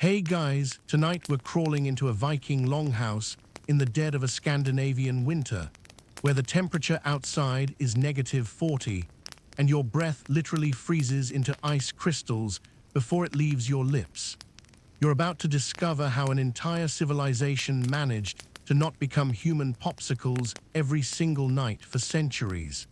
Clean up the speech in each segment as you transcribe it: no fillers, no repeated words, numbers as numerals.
Hey guys, tonight we're crawling into a Viking longhouse in the dead of a Scandinavian winter, where the temperature outside is -40 and your breath literally freezes into ice crystals before it leaves your lips. You're about to discover how an entire civilization managed to not become human popsicles every single night for centuries.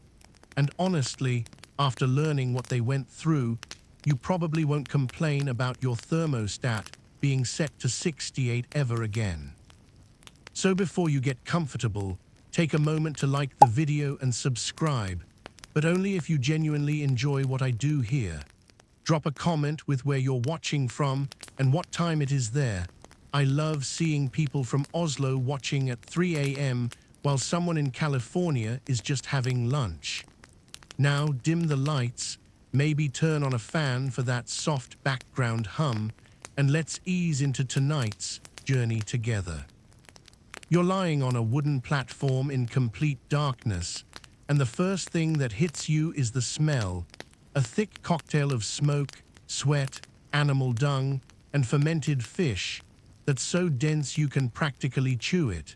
And honestly, after learning what they went through, you probably won't complain about your thermostat being set to 68 ever again. So before you get comfortable, take a moment to like the video and subscribe, but only if you genuinely enjoy what I do here. Drop a comment with where you're watching from and what time it is there. I love seeing people from Oslo watching at 3 a.m. while someone in California is just having lunch. Now dim the lights, maybe turn on a fan for that soft background hum, and let's ease into tonight's journey together. You're lying on a wooden platform in complete darkness, and the first thing that hits you is the smell, a thick cocktail of smoke, sweat, animal dung, and fermented fish that's so dense you can practically chew it.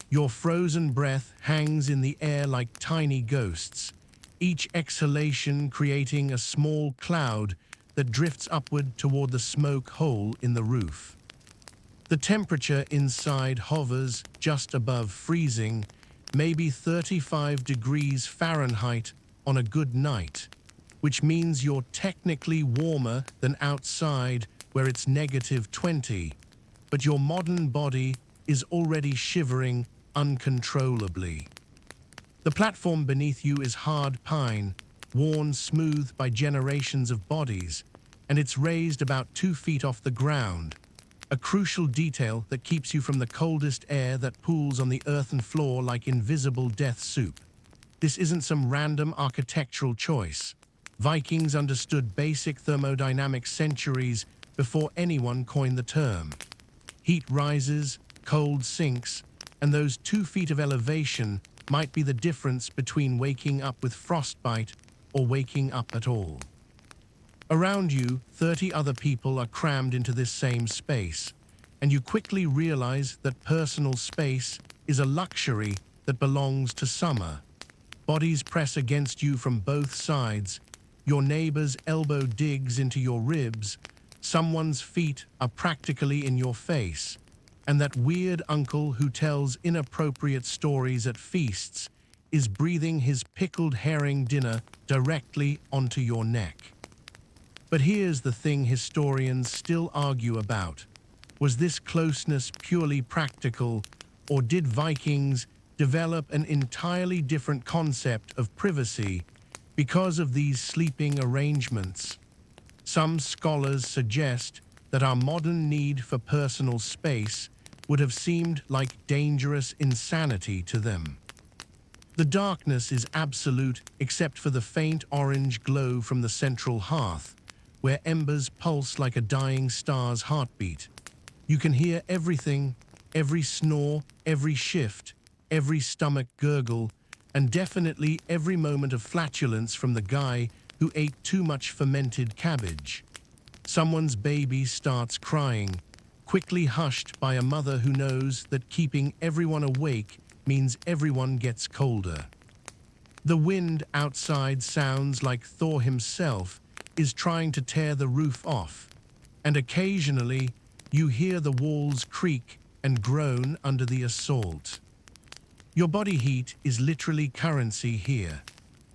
Your frozen breath hangs in the air like tiny ghosts, each exhalation creating a small cloud that drifts upward toward the smoke hole in the roof. The temperature inside hovers just above freezing, maybe 35 degrees Fahrenheit on a good night, which means you're technically warmer than outside where it's -20, but your modern body is already shivering uncontrollably. The platform beneath you is hard pine, worn smooth by generations of bodies, and it's raised about 2 feet off the ground, a crucial detail that keeps you from the coldest air that pools on the earthen floor like invisible death soup. This isn't some random architectural choice. Vikings understood basic thermodynamics centuries before anyone coined the term. Heat rises, cold sinks, and those 2 feet of elevation might be the difference between waking up with frostbite or waking up at all. Around you, 30 other people are crammed into this same space, and you quickly realize that personal space is a luxury that belongs to summer. Bodies press against you from both sides, your neighbor's elbow digs into your ribs, someone's feet are practically in your face, and that weird uncle who tells inappropriate stories at feasts is breathing his pickled herring dinner directly onto your neck. But here's the thing historians still argue about. Was this closeness purely practical, or did Vikings develop an entirely different concept of privacy because of these sleeping arrangements? Some scholars suggest that our modern need for personal space would have seemed like dangerous insanity to them. The darkness is absolute except for the faint orange glow from the central hearth, where embers pulse like a dying star's heartbeat. You can hear everything, every snore, every shift, every stomach gurgle, and definitely every moment of flatulence from the guy who ate too much fermented cabbage. Someone's baby starts crying, quickly hushed by a mother who knows that keeping everyone awake means everyone gets colder. The wind outside sounds like Thor himself is trying to tear the roof off, and occasionally you hear the walls creak and groan under the assault. Your body heat is literally currency here.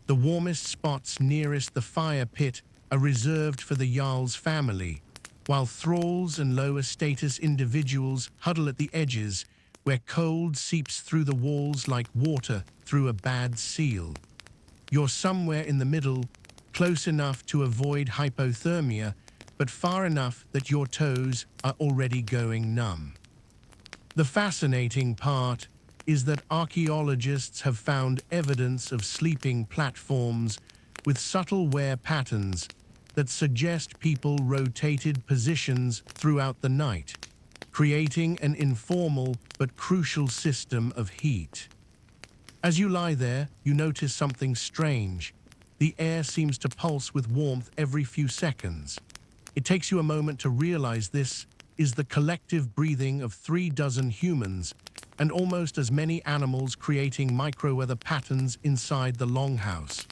The warmest spots nearest the fire pit are reserved for the Jarl's family, while thralls and lower status individuals huddle at the edges where cold seeps through the walls like water through a bad seal. You're somewhere in the middle, close enough to avoid hypothermia, but far enough that your toes are already going numb. The fascinating part is that archaeologists have found evidence of sleeping platforms with subtle wear patterns that suggest people rotated positions throughout the night, creating an informal but crucial system of heat. As you lie there, you notice something strange. The air seems to pulse with warmth every few seconds. It takes you a moment to realize this, is the collective breathing of 36 humans and almost as many animals creating microweather patterns inside the longhouse.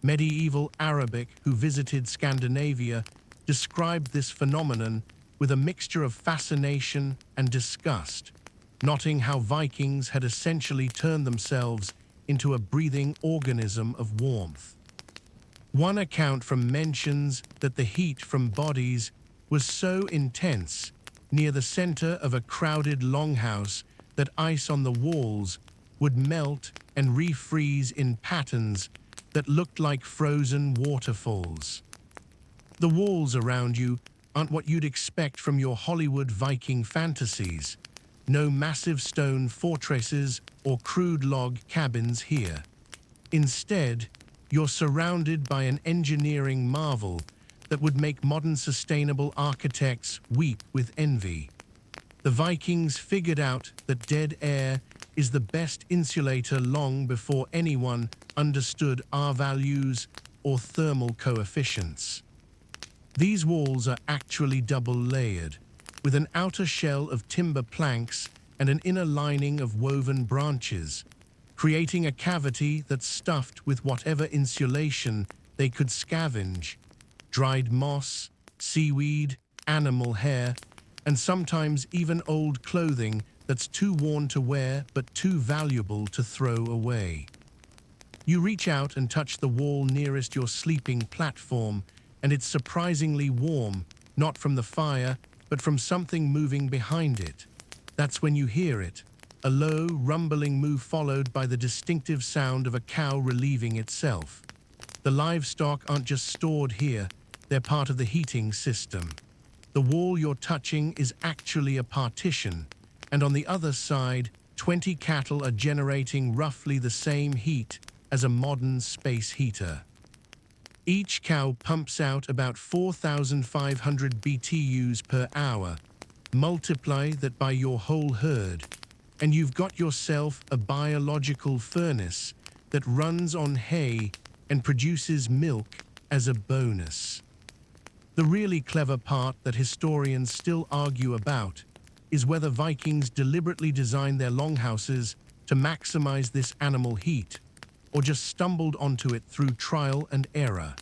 Medieval Arabic who visited Scandinavia described this phenomenon with a mixture of fascination and disgust, noting how Vikings had essentially turned themselves into a breathing organism of warmth. One account from mentions that the heat from bodies was so intense near the center of a crowded longhouse that ice on the walls would melt and refreeze in patterns that looked like frozen waterfalls. The walls around you aren't what you'd expect from your Hollywood Viking fantasies. No massive stone fortresses or crude log cabins here. Instead, you're surrounded by an engineering marvel that would make modern sustainable architects weep with envy. The Vikings figured out that dead air is the best insulator long before anyone understood R values or thermal coefficients. These walls are actually double-layered, with an outer shell of timber planks and an inner lining of woven branches, creating a cavity that's stuffed with whatever insulation they could scavenge: dried moss, seaweed, animal hair, and sometimes even old clothing that's too worn to wear but too valuable to throw away. You reach out and touch the wall nearest your sleeping platform, and it's surprisingly warm, not from the fire, but from something moving behind it. That's when you hear it, a low, rumbling moo followed by the distinctive sound of a cow relieving itself. The livestock aren't just stored here, they're part of the heating system. The wall you're touching is actually a partition, and on the other side, 20 cattle are generating roughly the same heat as a modern space heater. Each cow pumps out about 4,500 BTUs per hour. Multiply that by your whole herd, and you've got yourself a biological furnace that runs on hay and produces milk as a bonus. The really clever part that historians still argue about is whether Vikings deliberately designed their longhouses to maximize this animal heat, or just stumbled onto it through trial and error.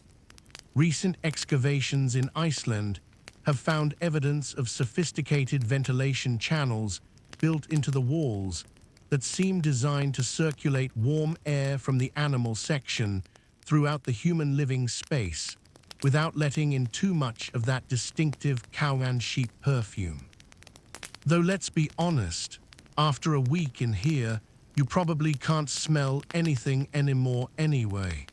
Recent excavations in Iceland have found evidence of sophisticated ventilation channels built into the walls that seem designed to circulate warm air from the animal section throughout the human living space, without letting in too much of that distinctive cow and sheep perfume. Though let's be honest, after a week in here, you probably can't smell anything anymore anyway.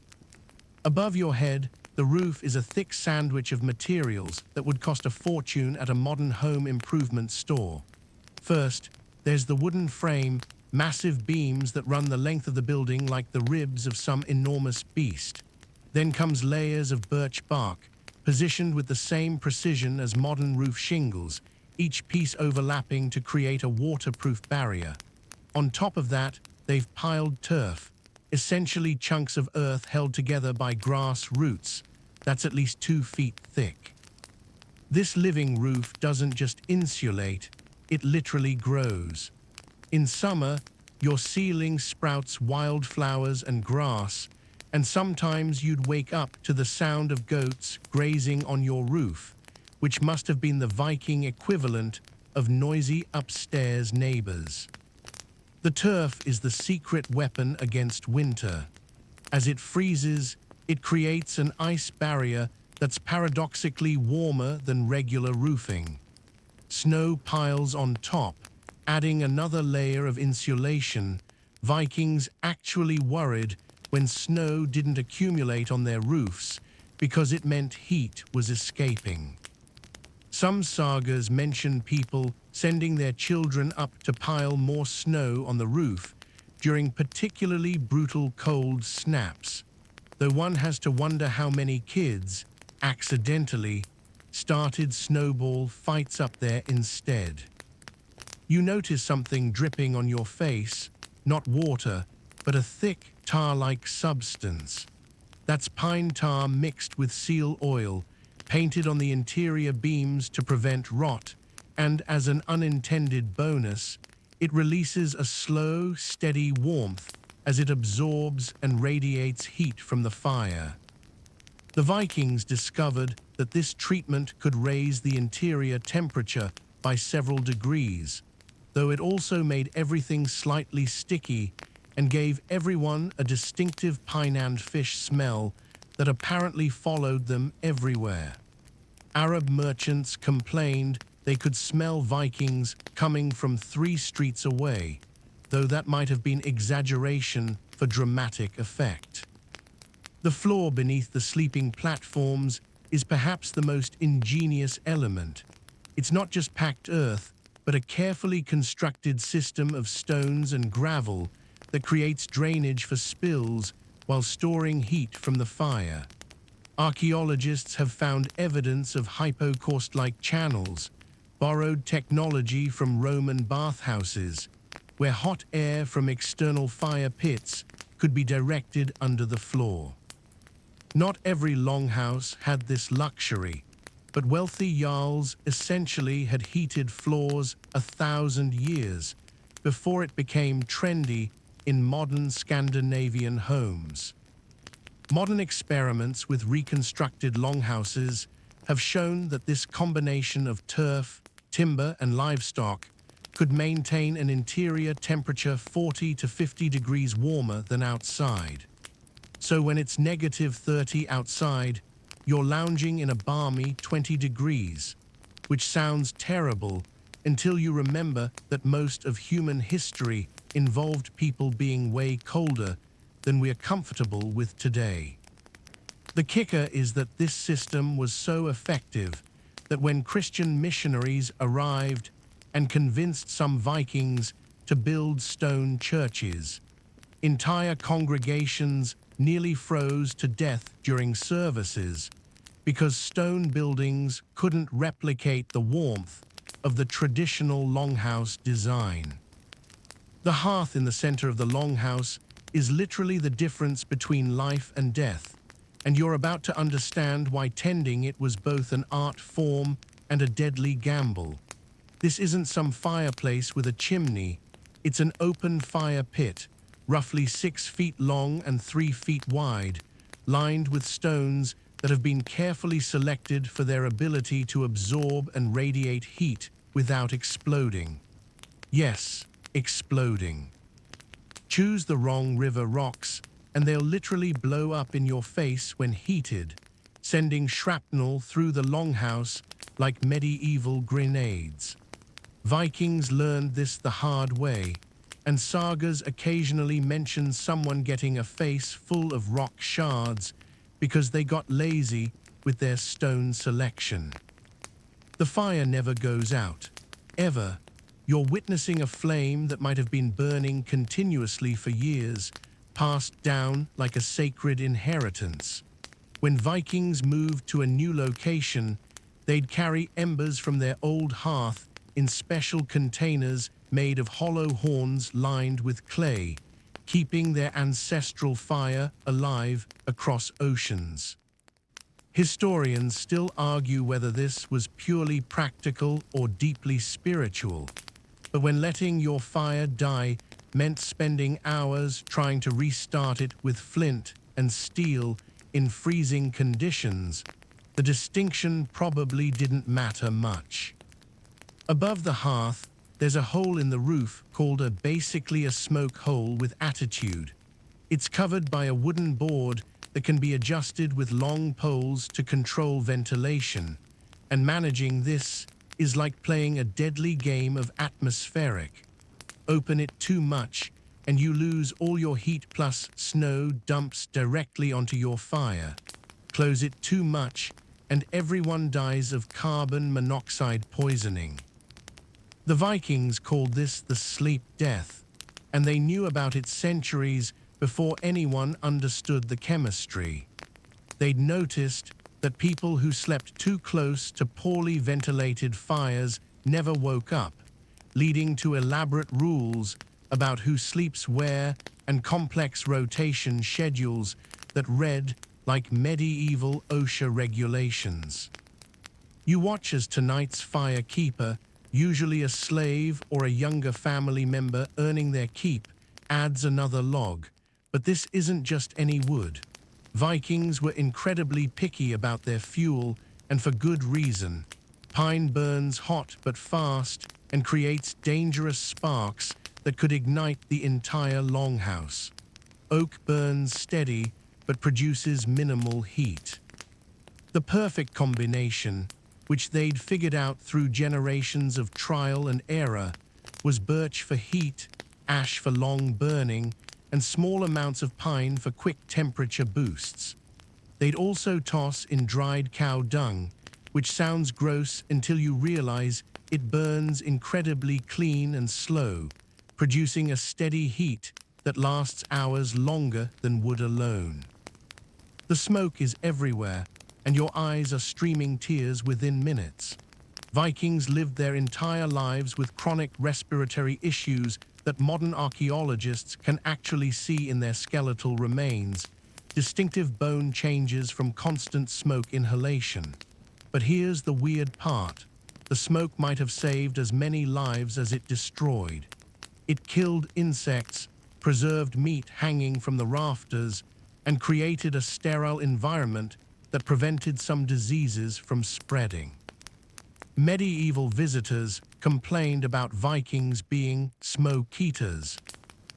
Above your head, the roof is a thick sandwich of materials that would cost a fortune at a modern home improvement store. First, there's the wooden frame, massive beams that run the length of the building like the ribs of some enormous beast. Then comes layers of birch bark, positioned with the same precision as modern roof shingles, each piece overlapping to create a waterproof barrier. On top of that, they've piled turf, essentially chunks of earth held together by grass roots that's at least 2 feet thick. This living roof doesn't just insulate, it literally grows. In summer, your ceiling sprouts wildflowers and grass, and sometimes you'd wake up to the sound of goats grazing on your roof, which must have been the Viking equivalent of noisy upstairs neighbors. The turf is the secret weapon against winter. As it freezes, it creates an ice barrier that's paradoxically warmer than regular roofing. Snow piles on top, adding another layer of insulation. Vikings actually worried when snow didn't accumulate on their roofs because it meant heat was escaping. Some sagas mention people sending their children up to pile more snow on the roof during particularly brutal cold snaps, though one has to wonder how many kids, accidentally, started snowball fights up there instead. You notice something dripping on your face, not water, but a thick, tar-like substance. That's pine tar mixed with seal oil, painted on the interior beams to prevent rot, and as an unintended bonus, it releases a slow, steady warmth as it absorbs and radiates heat from the fire. The Vikings discovered that this treatment could raise the interior temperature by several degrees, though it also made everything slightly sticky and gave everyone a distinctive pine and fish smell that apparently followed them everywhere. Arab merchants complained they could smell Vikings coming from 3 streets away, though that might have been exaggeration for dramatic effect. The floor beneath the sleeping platforms is perhaps the most ingenious element. It's not just packed earth, but a carefully constructed system of stones and gravel that creates drainage for spills while storing heat from the fire. Archaeologists have found evidence of hypocaust-like channels, borrowed technology from Roman bathhouses, where hot air from external fire pits could be directed under the floor. Not every longhouse had this luxury, but wealthy jarls essentially had heated floors 1,000 years before it became trendy in modern Scandinavian homes. Modern experiments with reconstructed longhouses have shown that this combination of turf, timber, and livestock could maintain an interior temperature 40 to 50 degrees warmer than outside. So when it's -30 outside, you're lounging in a balmy 20 degrees, which sounds terrible until you remember that most of human history involved people being way colder than we are comfortable with today. The kicker is that this system was so effective that when Christian missionaries arrived and convinced some Vikings to build stone churches, entire congregations nearly froze to death during services because stone buildings couldn't replicate the warmth of the traditional longhouse design. The hearth in the center of the longhouse is literally the difference between life and death, and you're about to understand why tending it was both an art form and a deadly gamble. This isn't some fireplace with a chimney, it's an open fire pit, roughly 6 feet long and 3 feet wide, lined with stones that have been carefully selected for their ability to absorb and radiate heat without exploding. Yes, exploding. Choose the wrong river rocks, and they'll literally blow up in your face when heated, sending shrapnel through the longhouse like medieval grenades. Vikings learned this the hard way, and sagas occasionally mention someone getting a face full of rock shards because they got lazy with their stone selection. The fire never goes out, ever. You're witnessing a flame that might have been burning continuously for years, passed down like a sacred inheritance. When Vikings moved to a new location, they'd carry embers from their old hearth in special containers made of hollow horns lined with clay, keeping their ancestral fire alive across oceans. Historians still argue whether this was purely practical or deeply spiritual, but when letting your fire die meant spending hours trying to restart it with flint and steel in freezing conditions, the distinction probably didn't matter much. Above the hearth, there's a hole in the roof called basically a smoke hole with attitude. It's covered by a wooden board that can be adjusted with long poles to control ventilation, and managing this is like playing a deadly game of atmospheric. Open it too much, and you lose all your heat plus snow dumps directly onto your fire. Close it too much, and everyone dies of carbon monoxide poisoning. The Vikings called this the sleep death, and they knew about it centuries before anyone understood the chemistry. They'd noticed that people who slept too close to poorly ventilated fires never woke up, leading to elaborate rules about who sleeps where and complex rotation schedules that read like medieval OSHA regulations. You watch as tonight's firekeeper Usually a slave or a younger family member earning their keep adds another log. But this isn't just any wood. Vikings were incredibly picky about their fuel, and for good reason. Pine burns hot but fast and creates dangerous sparks that could ignite the entire longhouse. Oak burns steady but produces minimal heat. The perfect combination, which they'd figured out through generations of trial and error, was birch for heat, ash for long burning, and small amounts of pine for quick temperature boosts. They'd also toss in dried cow dung, which sounds gross until you realize it burns incredibly clean and slow, producing a steady heat that lasts hours longer than wood alone. The smoke is everywhere, and your eyes are streaming tears within minutes. Vikings lived their entire lives with chronic respiratory issues that modern archaeologists can actually see in their skeletal remains, distinctive bone changes from constant smoke inhalation. But here's the weird part. The smoke might have saved as many lives as it destroyed. It killed insects, preserved meat hanging from the rafters, and created a sterile environment that prevented some diseases from spreading. Medieval visitors complained about Vikings being smoke eaters,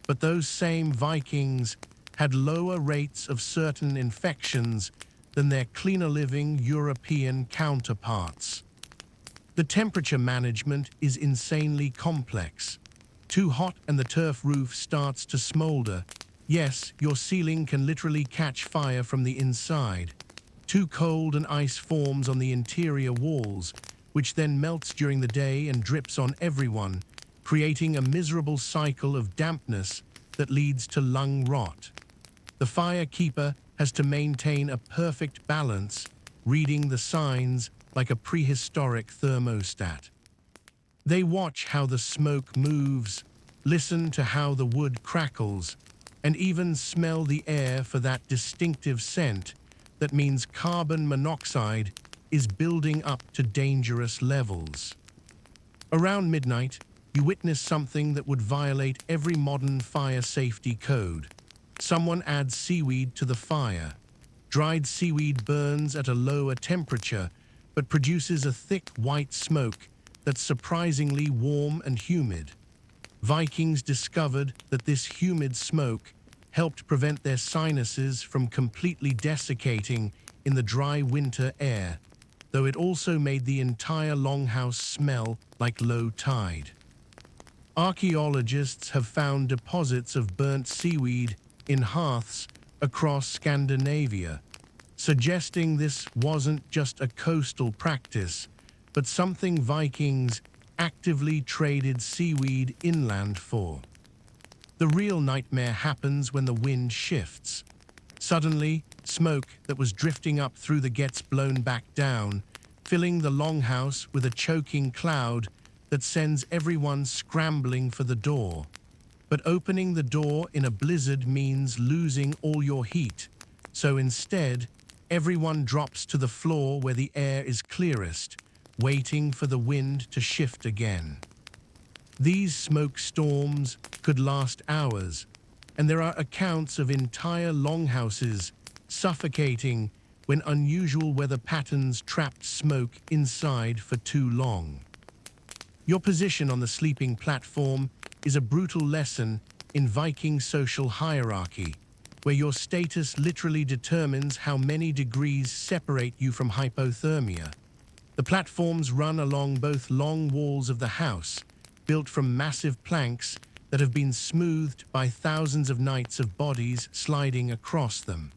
but those same Vikings had lower rates of certain infections than their cleaner-living European counterparts. The temperature management is insanely complex. Too hot and the turf roof starts to smolder. Yes, your ceiling can literally catch fire from the inside. Too cold and ice forms on the interior walls, which then melts during the day and drips on everyone, creating a miserable cycle of dampness that leads to lung rot. The firekeeper has to maintain a perfect balance, reading the signs like a prehistoric thermostat. They watch how the smoke moves, listen to how the wood crackles, and even smell the air for that distinctive scent that means carbon monoxide is building up to dangerous levels. Around midnight, you witness something that would violate every modern fire safety code. Someone adds seaweed to the fire. Dried seaweed burns at a lower temperature, but produces a thick white smoke that's surprisingly warm and humid. Vikings discovered that this humid smoke helped prevent their sinuses from completely desiccating in the dry winter air, though it also made the entire longhouse smell like low tide. Archaeologists have found deposits of burnt seaweed in hearths across Scandinavia, suggesting this wasn't just a coastal practice, but something Vikings actively traded seaweed inland for. The real nightmare happens when the wind shifts. Suddenly, smoke that was drifting up through the gets blown back down, filling the longhouse with a choking cloud that sends everyone scrambling for the door. But opening the door in a blizzard means losing all your heat, so instead, everyone drops to the floor where the air is clearest, waiting for the wind to shift again. These smoke storms could last hours, and there are accounts of entire longhouses suffocating when unusual weather patterns trapped smoke inside for too long. Your position on the sleeping platform is a brutal lesson in Viking social hierarchy, where your status literally determines how many degrees separate you from hypothermia. The platforms run along both long walls of the house, built from massive planks that have been smoothed by thousands of nights of bodies sliding across them.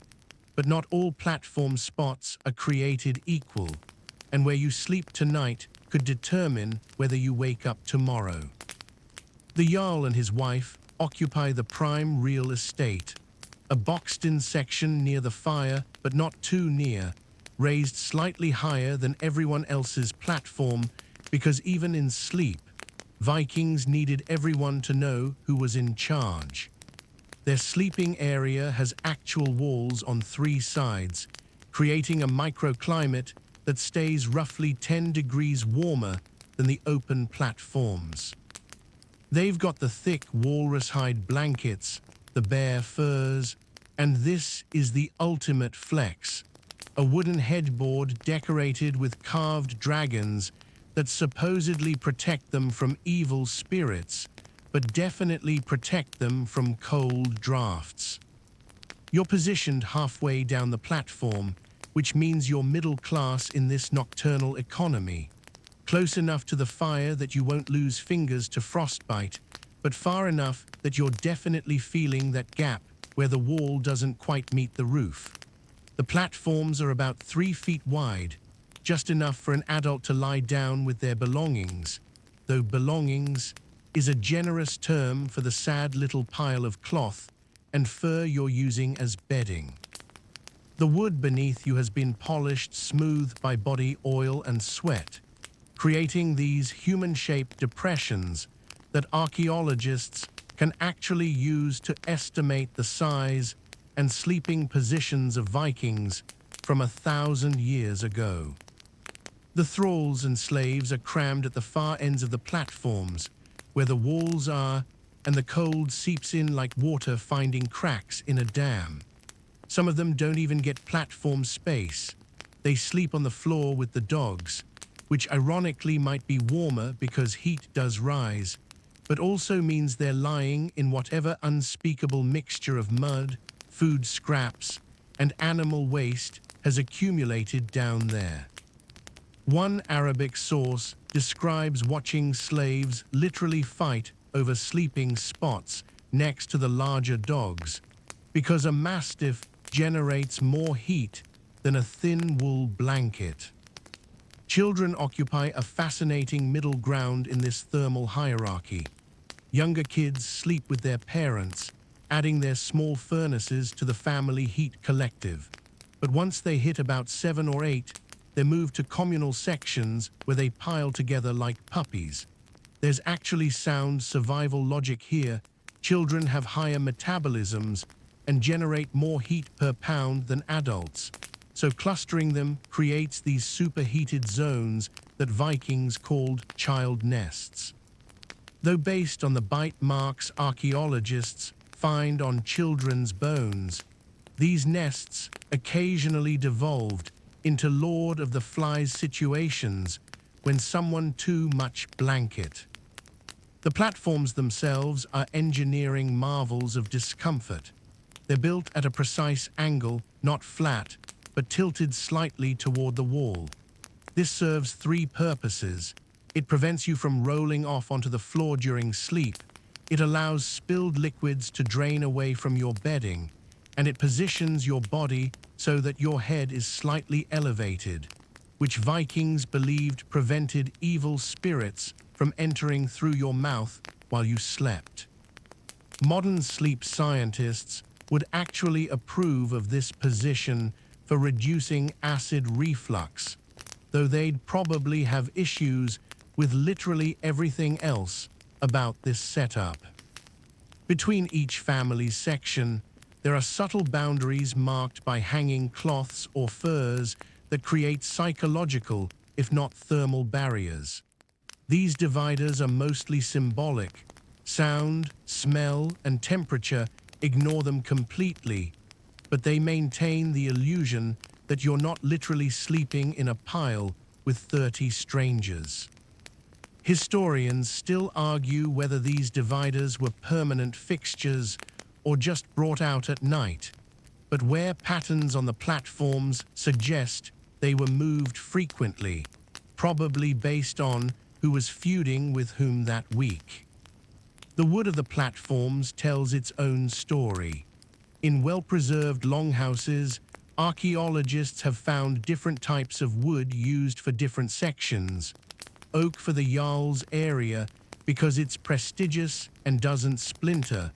But not all platform spots are created equal, and where you sleep tonight could determine whether you wake up tomorrow. The Jarl and his wife occupy the prime real estate, a boxed-in section near the fire, but not too near, raised slightly higher than everyone else's platform because even in sleep, Vikings needed everyone to know who was in charge. Their sleeping area has actual walls on 3 sides, creating a microclimate that stays roughly 10 degrees warmer than the open platforms. They've got the thick walrus hide blankets, the bear furs, and this is the ultimate flex, a wooden headboard decorated with carved dragons that supposedly protect them from evil spirits, but definitely protect them from cold drafts. You're positioned halfway down the platform, which means you're middle class in this nocturnal economy. Close enough to the fire that you won't lose fingers to frostbite, but far enough that you're definitely feeling that gap where the wall doesn't quite meet the roof. The platforms are about 3 feet wide, just enough for an adult to lie down with their belongings, though belongings is a generous term for the sad little pile of cloth and fur you're using as bedding. The wood beneath you has been polished smooth by body oil and sweat, creating these human-shaped depressions that archaeologists can actually use to estimate the size and sleeping positions of Vikings from 1,000 years ago. The thralls and slaves are crammed at the far ends of the platforms, where the walls are, and the cold seeps in like water finding cracks in a dam. Some of them don't even get platform space. They sleep on the floor with the dogs, which ironically might be warmer because heat does rise, but also means they're lying in whatever unspeakable mixture of mud, food scraps, and animal waste has accumulated down there. One Arabic source describes watching slaves literally fight over sleeping spots next to the larger dogs, because a mastiff generates more heat than a thin wool blanket. Children occupy a fascinating middle ground in this thermal hierarchy. Younger kids sleep with their parents, adding their small furnaces to the family heat collective. But once they hit about 7 or 8, they're moved to communal sections where they pile together like puppies. There's actually sound survival logic here. Children have higher metabolisms and generate more heat per pound than adults. So clustering them creates these superheated zones that Vikings called child nests. Though based on the bite marks archaeologists find on children's bones, these nests occasionally devolved into Lord of the Flies situations when someone too much blanket. The platforms themselves are engineering marvels of discomfort. They're built at a precise angle, not flat, but tilted slightly toward the wall. This serves 3 purposes. It prevents you from rolling off onto the floor during sleep. It allows spilled liquids to drain away from your bedding, and it positions your body so that your head is slightly elevated, which Vikings believed prevented evil spirits from entering through your mouth while you slept. Modern sleep scientists would actually approve of this position for reducing acid reflux, though they'd probably have issues with literally everything else about this setup. Between each family's section, there are subtle boundaries marked by hanging cloths or furs that create psychological, if not thermal barriers. These dividers are mostly symbolic. Sound, smell, and temperature ignore them completely, but they maintain the illusion that you're not literally sleeping in a pile with 30 strangers. Historians still argue whether these dividers were permanent fixtures or just brought out at night, but wear patterns on the platforms suggest they were moved frequently, probably based on who was feuding with whom that week. The wood of the platforms tells its own story. In well-preserved longhouses, archaeologists have found different types of wood used for different sections. Oak for the Jarl's area because it's prestigious and doesn't splinter.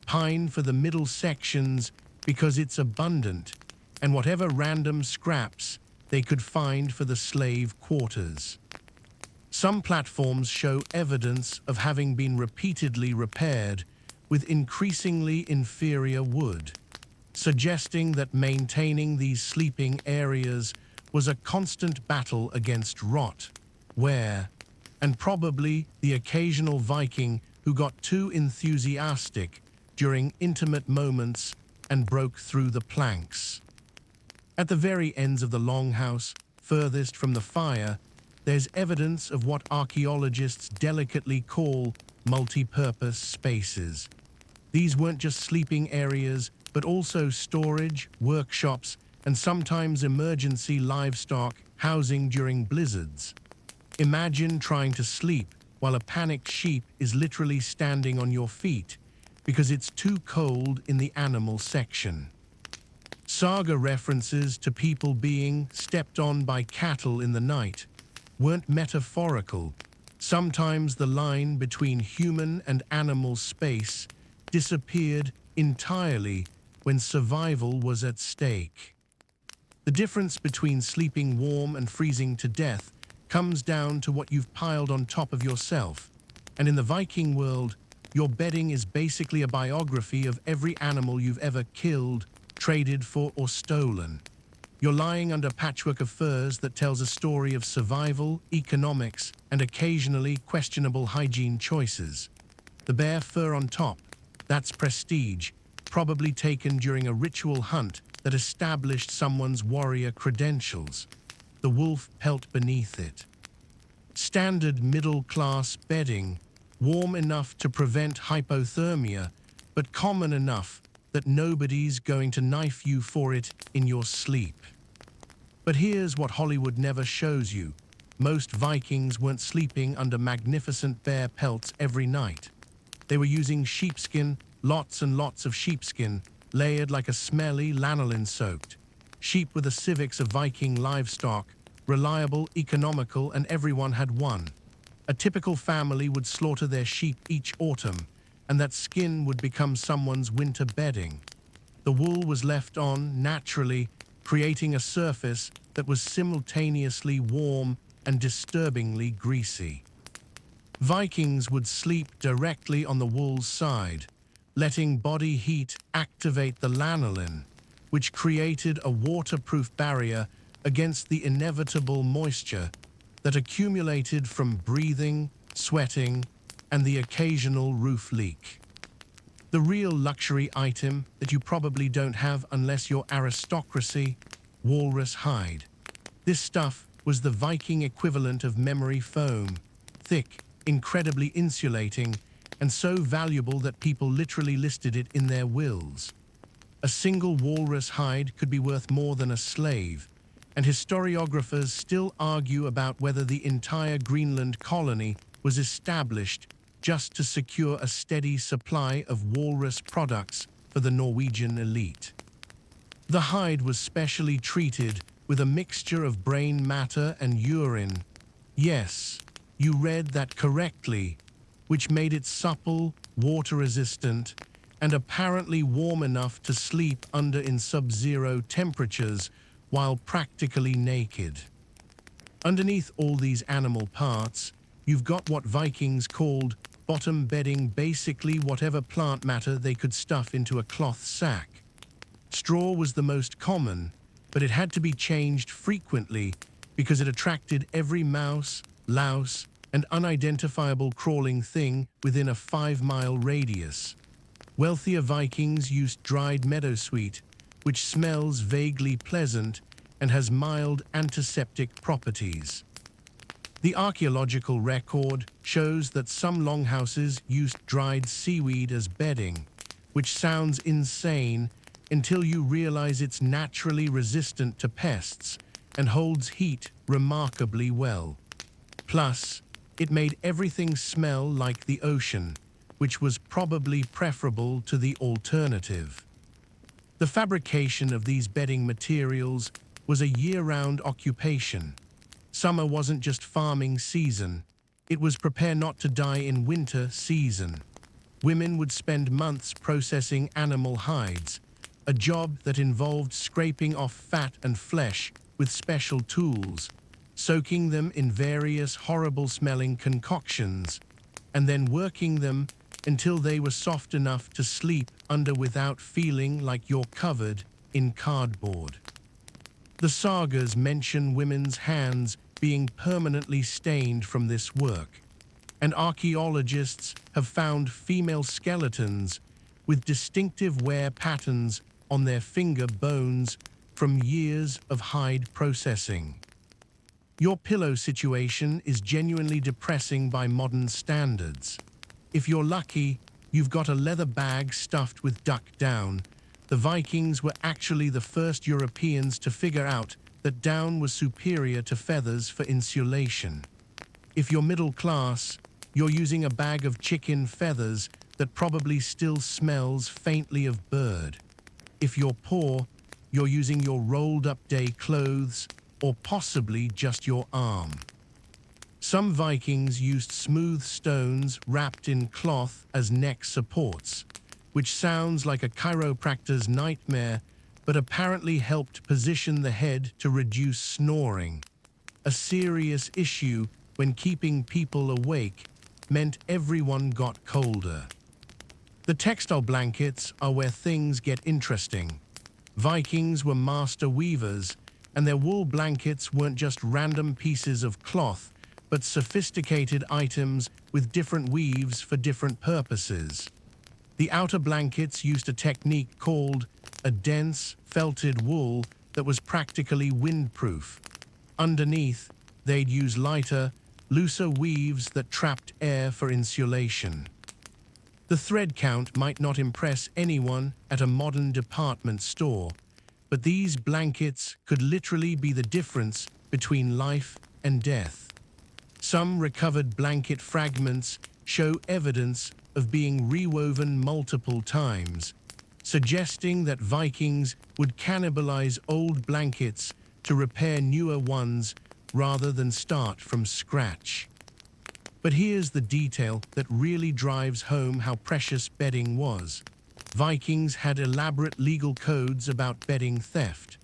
Pine for the middle sections because it's abundant, and whatever random scraps they could find for the slave quarters. Some platforms show evidence of having been repeatedly repaired with increasingly inferior wood, suggesting that maintaining these sleeping areas was a constant battle against rot, wear, and probably the occasional Viking who got too enthusiastic during intimate moments and broke through the planks. At the very ends of the longhouse, furthest from the fire, there's evidence of what archaeologists delicately call multi-purpose spaces. These weren't just sleeping areas, but also storage, workshops, and sometimes emergency livestock housing during blizzards. Imagine trying to sleep while a panicked sheep is literally standing on your feet because it's too cold in the animal section. Saga references to people being stepped on by cattle in the night weren't metaphorical. Sometimes the line between human and animal space disappeared entirely when survival was at stake. The difference between sleeping warm and freezing to death comes down to what you've piled on top of yourself. And in the Viking world, your bedding is basically a biography of every animal you've ever killed, traded for, or stolen. You're lying under a patchwork of furs that tells a story of survival, economics, and occasionally questionable hygiene choices. The bare fur on top, that's prestige, probably taken during a ritual hunt that established someone's warrior credentials. The wolf pelt beneath it. Standard middle-class bedding, warm enough to prevent hypothermia, but common enough that nobody's going to knife you for it in your sleep. But here's what Hollywood never shows you. Most Vikings weren't sleeping under magnificent bear pelts every night. They were using sheepskin, lots and lots of sheepskin, layered like a smelly lanolin-soaked. Sheep were the civics of Viking livestock, reliable, economical, and everyone had one. A typical family would slaughter their sheep each autumn, and that skin would become someone's winter bedding. The wool was left on naturally, creating a surface that was simultaneously warm and disturbingly greasy. Vikings would sleep directly on the wool's side, letting body heat activate the lanolin, which created a waterproof barrier against the inevitable moisture that accumulated from breathing, sweating, and the occasional roof leak. The real luxury item that you probably don't have unless you're aristocracy, walrus hide. This stuff was the Viking equivalent of memory foam, thick, incredibly insulating, and so valuable that people literally listed it in their wills. A single walrus hide could be worth more than a slave, and historiographers still argue about whether the entire Greenland colony was established just to secure a steady supply of walrus products for the Norwegian elite. The hide was specially treated with a mixture of brain matter and urine. Yes, you read that correctly, which made it supple, water-resistant, and apparently warm enough to sleep under in sub-zero temperatures while practically naked. Underneath all these animal parts, you've got what Vikings called bottom bedding, basically whatever plant matter they could stuff into a cloth sack. Straw was the most common, but it had to be changed frequently because it attracted every mouse, louse, and unidentifiable crawling thing within a 5-mile radius. Wealthier Vikings used dried meadowsweet, which smells vaguely pleasant and has mild antiseptic properties. The archaeological record shows that some longhouses used dried seaweed as bedding, which sounds insane until you realize it's naturally resistant to pests and holds heat remarkably well. Plus, it made everything smell like the ocean, which was probably preferable to the alternative. The fabrication of these bedding materials was a year-round occupation. Summer wasn't just farming season, it was prepare not to die in winter season. Women would spend months processing animal hides, a job that involved scraping off fat and flesh with special tools, soaking them in various horrible-smelling concoctions, and then working them until they were soft enough to sleep under without feeling like you're covered in cardboard. The sagas mention women's hands being permanently stained from this work, and archaeologists have found female skeletons with distinctive wear patterns on their finger bones from years of hide processing. Your pillow situation is genuinely depressing by modern standards. If you're lucky, you've got a leather bag stuffed with duck down. The Vikings were actually the first Europeans to figure out that down was superior to feathers for insulation. If you're middle class, you're using a bag of chicken feathers that probably still smells faintly of bird. If you're poor, you're using your rolled-up day clothes or possibly just your arm. Some Vikings used smooth stones wrapped in cloth as neck supports, which sounds like a chiropractor's nightmare, but apparently helped position the head to reduce snoring. A serious issue when keeping people awake meant everyone got colder. The textile blankets are where things get interesting. Vikings were master weavers, and their wool blankets weren't just random pieces of cloth, but sophisticated items with different weaves for different purposes. The outer blankets used a technique called a dense, felted wool that was practically windproof. Underneath, they'd use lighter, looser weaves that trapped air for insulation. The thread count might not impress anyone at a modern department store, but these blankets could literally be the difference between life and death. Some recovered blanket fragments show evidence of being rewoven multiple times, suggesting that Vikings would cannibalize old blankets to repair newer ones rather than start from scratch. But here's the detail that really drives home how precious bedding was. Vikings had elaborate legal codes about bedding theft.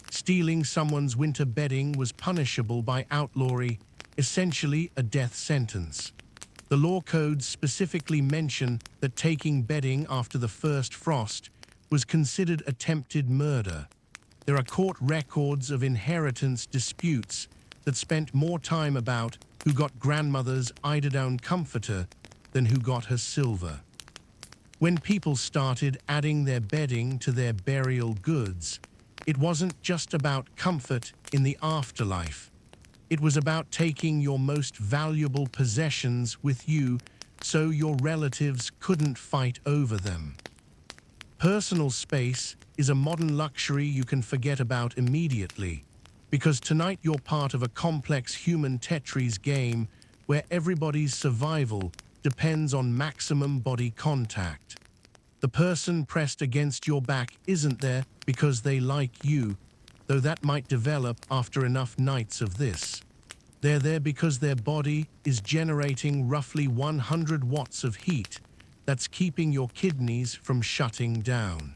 Stealing someone's winter bedding was punishable by outlawry, essentially a death sentence. The law codes specifically mention that taking bedding after the first frost was considered attempted murder. There are court records of inheritance disputes that spent more time about who got grandmother's eiderdown comforter than who got her silver. When people started adding their bedding to their burial goods, it wasn't just about comfort in the afterlife. It was about taking your most valuable possessions with you so your relatives couldn't fight over them. Personal space is a modern luxury you can forget about immediately, because tonight you're part of a complex human Tetris game where everybody's survival depends on maximum body contact. The person pressed against your back isn't there because they like you, though that might develop after enough nights of this. They're there because their body is generating roughly 100 watts of heat that's keeping your kidneys from shutting down.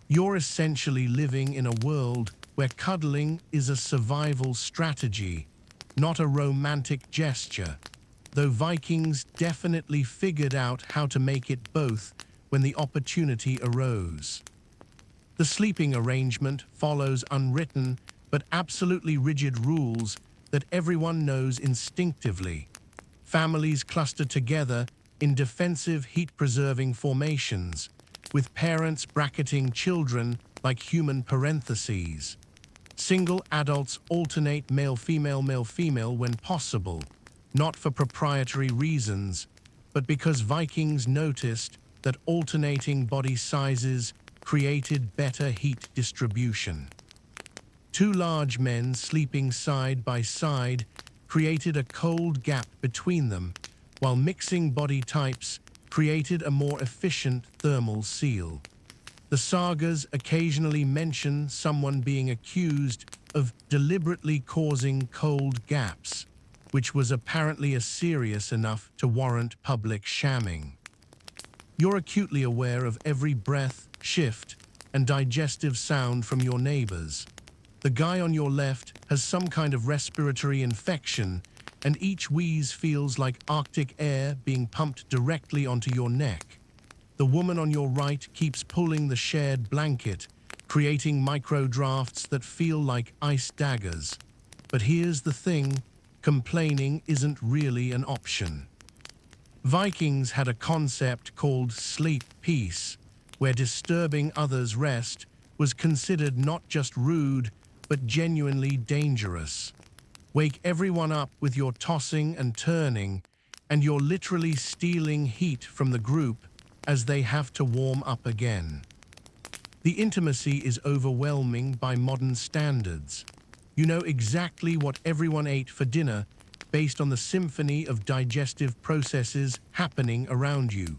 You're essentially living in a world where cuddling is a survival strategy, not a romantic gesture, though Vikings definitely figured out how to make it both when the opportunity arose. The sleeping arrangement follows unwritten but absolutely rigid rules that everyone knows instinctively. Families cluster together in defensive heat-preserving formations, with parents bracketing children like human parentheses. Single adults alternate male-female when possible, not for proprietary reasons, but because Vikings noticed that alternating body sizes created better heat distribution. Two large men sleeping side by side created a cold gap between them, while mixing body types created a more efficient thermal seal. The sagas occasionally mention someone being accused of deliberately causing cold gaps, which was apparently serious enough to warrant public shamming. You're acutely aware of every breath, shift, and digestive sound from your neighbors. The guy on your left has some kind of respiratory infection, and each wheeze feels like Arctic air being pumped directly onto your neck. The woman on your right keeps pulling the shared blanket, creating micro-drafts that feel like ice daggers. But here's the thing, complaining isn't really an option. Vikings had a concept called sleep peace, where disturbing others' rest was considered not just rude, but genuinely dangerous. Wake everyone up with your tossing and turning, and you're literally stealing heat from the group as they have to warm up again. The intimacy is overwhelming by modern standards. You know exactly what everyone ate for dinner based on the symphony of digestive processes happening around you.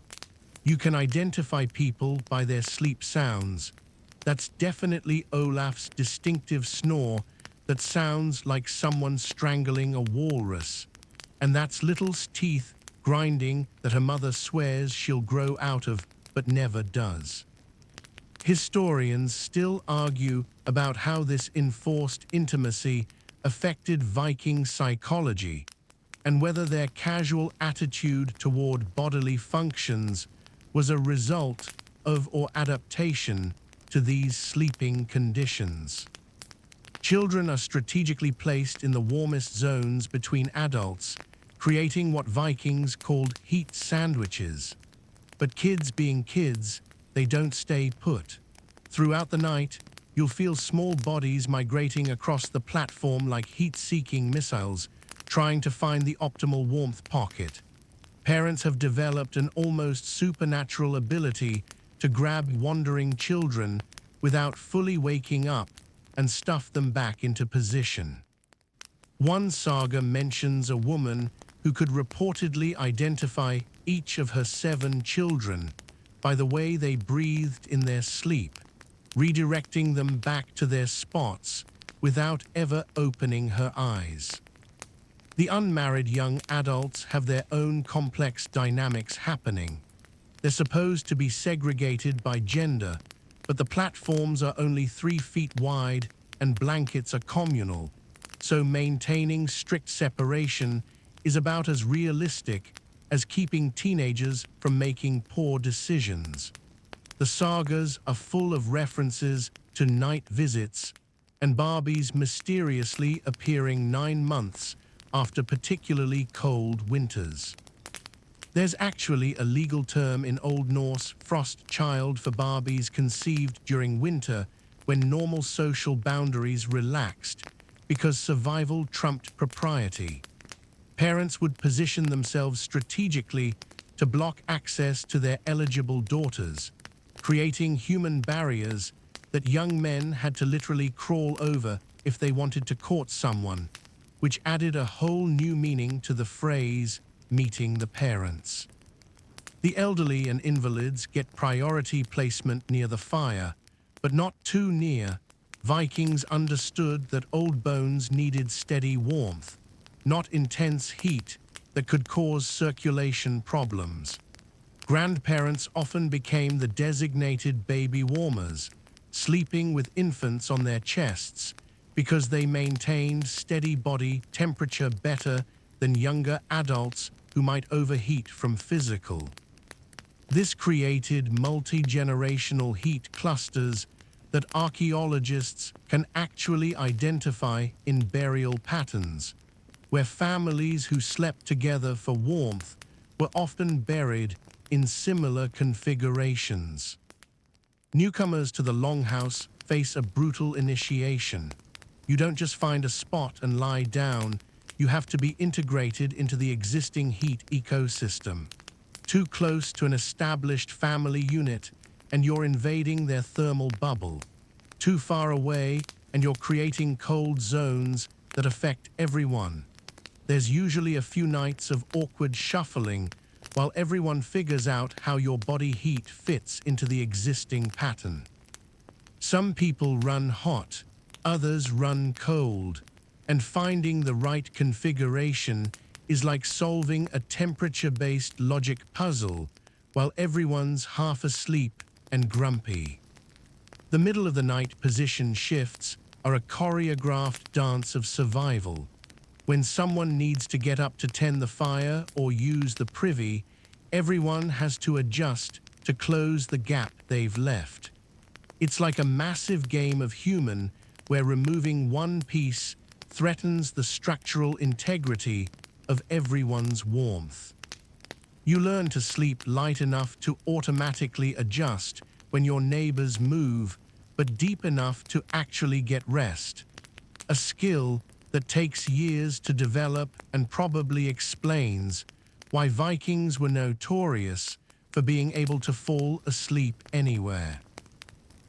You can identify people by their sleep sounds. That's definitely Olaf's distinctive snore that sounds like someone strangling a walrus. And that's Little's teeth grinding that her mother swears she'll grow out of, but never does. Historians still argue about how this enforced intimacy affected Viking psychology and whether their casual attitude toward bodily functions was a result of or adaptation to these sleeping conditions. Children are strategically placed in the warmest zones between adults, creating what Vikings called heat sandwiches. But kids being kids, they don't stay put. Throughout the night, you'll feel small bodies migrating across the platform like heat-seeking missiles, trying to find the optimal warmth pocket. Parents have developed an almost supernatural ability to grab wandering children without fully waking up and stuff them back into position. One saga mentions a woman who could reportedly identify each of her 7 children by the way they breathed in their sleep, redirecting them back to their spots without ever opening her eyes. The unmarried young adults have their own complex dynamics happening. They're supposed to be segregated by gender, but the platforms are only 3 feet wide and blankets are communal, so maintaining strict separation is about as realistic as keeping teenagers from making poor decisions. The sagas are full of references to night visits and Barbies mysteriously appearing 9 months after particularly cold winters. There's actually a legal term in Old Norse, frost child, for Barbies conceived during winter when normal social boundaries relaxed because survival trumped propriety. Parents would position themselves strategically to block access to their eligible daughters, creating human barriers that young men had to literally crawl over if they wanted to court someone, which added a whole new meaning to the phrase, meeting the parents. The elderly and invalids get priority placement near the fire, but not too near. Vikings understood that old bones needed steady warmth, not intense heat that could cause circulation problems. Grandparents often became the designated baby warmers, sleeping with infants on their chests because they maintained steady body temperature better than younger adults who might overheat from physical. This created multi-generational heat clusters that archaeologists can actually identify in burial patterns, where families who slept together for warmth were often buried in similar configurations. Newcomers to the Longhouse face a brutal initiation. You don't just find a spot and lie down, you have to be integrated into the existing heat ecosystem. Too close to an established family unit, and you're invading their thermal bubble. Too far away, and you're creating cold zones that affect everyone. There's usually a few nights of awkward shuffling while everyone figures out how your body heat fits into the existing pattern. Some people run hot, others run cold, and finding the right configuration is like solving a temperature-based logic puzzle while everyone's half asleep and grumpy. The middle of the night position shifts are a choreographed dance of survival. When someone needs to get up to tend the fire or use the privy, everyone has to adjust to close the gap they've left. It's like a massive game of human where removing one piece threatens the structural integrity of everyone's warmth. You learn to sleep light enough to automatically adjust when your neighbors move, but deep enough to actually get rest. A skill that takes years to develop and probably explains why Vikings were notorious for being able to fall asleep anywhere.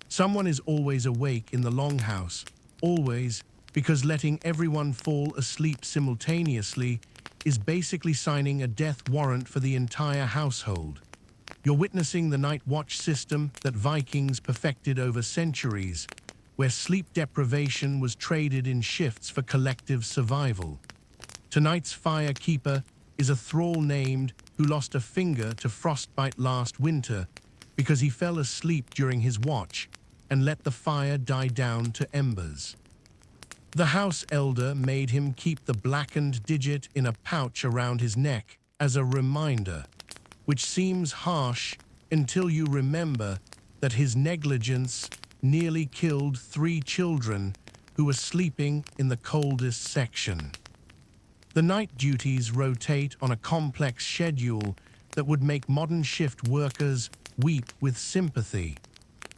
Someone is always awake in the longhouse, always, because letting everyone fall asleep simultaneously is basically signing a death warrant for the entire household. You're witnessing the night watch system that Vikings perfected over centuries, where sleep deprivation was traded in shifts for collective survival. Tonight's firekeeper is a thrall named who lost a finger to frostbite last winter because he fell asleep during his watch and let the fire die down to embers. The house elder made him keep the blackened digit in a pouch around his neck as a reminder, which seems harsh until you remember that his negligence nearly killed 3 children who were sleeping in the coldest section. The night duties rotate on a complex schedule that would make modern shift workers weep with sympathy.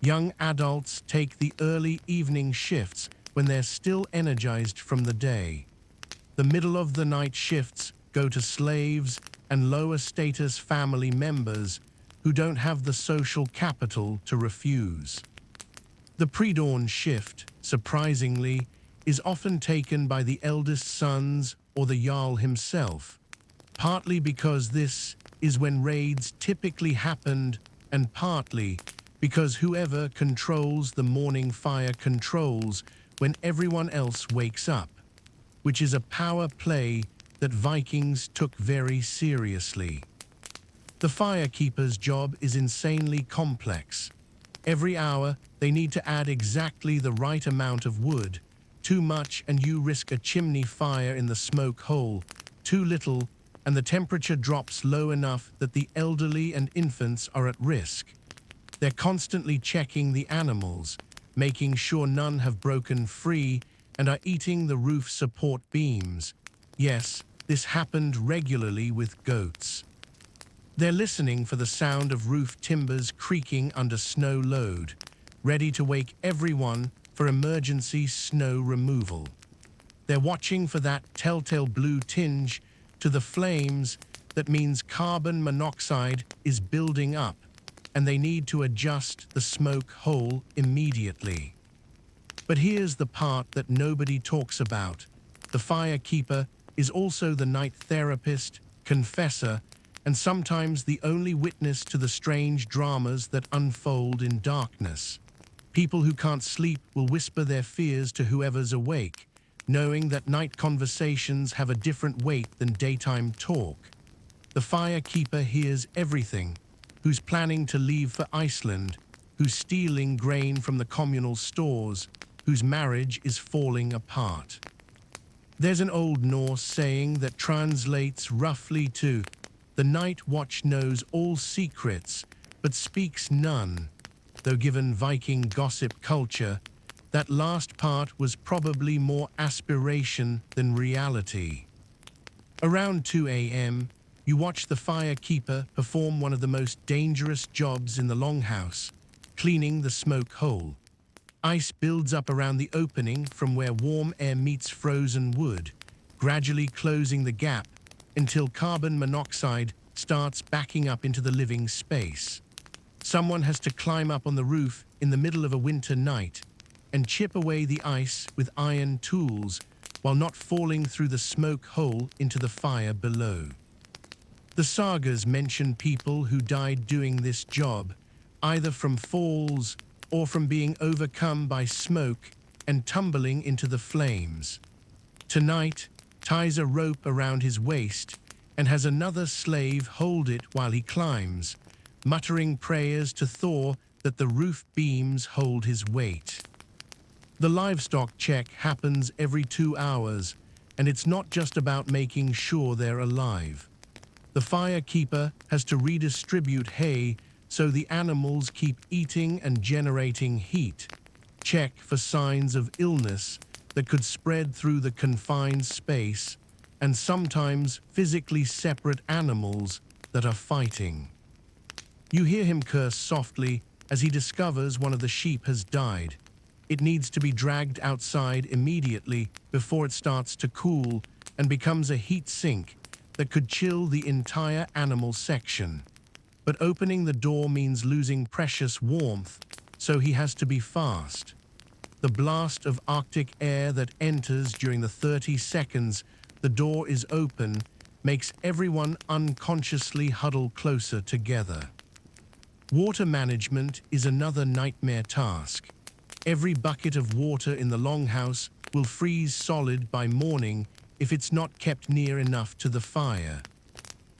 Young adults take the early evening shifts when they're still energized from the day. The middle of the night shifts go to slaves and lower status family members who don't have the social capital to refuse. The pre-dawn shift, surprisingly, is often taken by the eldest sons or the Jarl himself, partly because this is when raids typically happened and partly because whoever controls the morning fire controls when everyone else wakes up, which is a power play that Vikings took very seriously. The firekeeper's job is insanely complex. Every hour, they need to add exactly the right amount of wood. Too much and you risk a chimney fire in the smoke hole. Too little and the temperature drops low enough that the elderly and infants are at risk. They're constantly checking the animals, making sure none have broken free and are eating the roof support beams. Yes, this happened regularly with goats. They're listening for the sound of roof timbers creaking under snow load, ready to wake everyone for emergency snow removal. They're watching for that telltale blue tinge to the flames that means carbon monoxide is building up, and they need to adjust the smoke hole immediately. But here's the part that nobody talks about. The firekeeper is also the night therapist, confessor, and sometimes the only witness to the strange dramas that unfold in darkness. People who can't sleep will whisper their fears to whoever's awake, knowing that night conversations have a different weight than daytime talk. The firekeeper hears everything: who's planning to leave for Iceland, who's stealing grain from the communal stores, whose marriage is falling apart. There's an Old Norse saying that translates roughly to, "The night watch knows all secrets, but speaks none." Though given Viking gossip culture, that last part was probably more aspiration than reality. Around 2 a.m., you watch the firekeeper perform one of the most dangerous jobs in the longhouse, cleaning the smoke hole. Ice builds up around the opening from where warm air meets frozen wood, gradually closing the gap until carbon monoxide starts backing up into the living space. Someone has to climb up on the roof in the middle of a winter night and chip away the ice with iron tools while not falling through the smoke hole into the fire below. The sagas mention people who died doing this job, either from falls or from being overcome by smoke and tumbling into the flames. Tonight, ties a rope around his waist and has another slave hold it while he climbs, muttering prayers to Thor that the roof beams hold his weight. The livestock check happens every 2 hours, and it's not just about making sure they're alive. The firekeeper has to redistribute hay so the animals keep eating and generating heat, check for signs of illness, that could spread through the confined space, and sometimes physically separate animals that are fighting. You hear him curse softly as he discovers one of the sheep has died. It needs to be dragged outside immediately before it starts to cool and becomes a heat sink that could chill the entire animal section. But opening the door means losing precious warmth, so he has to be fast. The blast of Arctic air that enters during the 30 seconds the door is open makes everyone unconsciously huddle closer together. Water management is another nightmare task. Every bucket of water in the longhouse will freeze solid by morning if it's not kept near enough to the fire.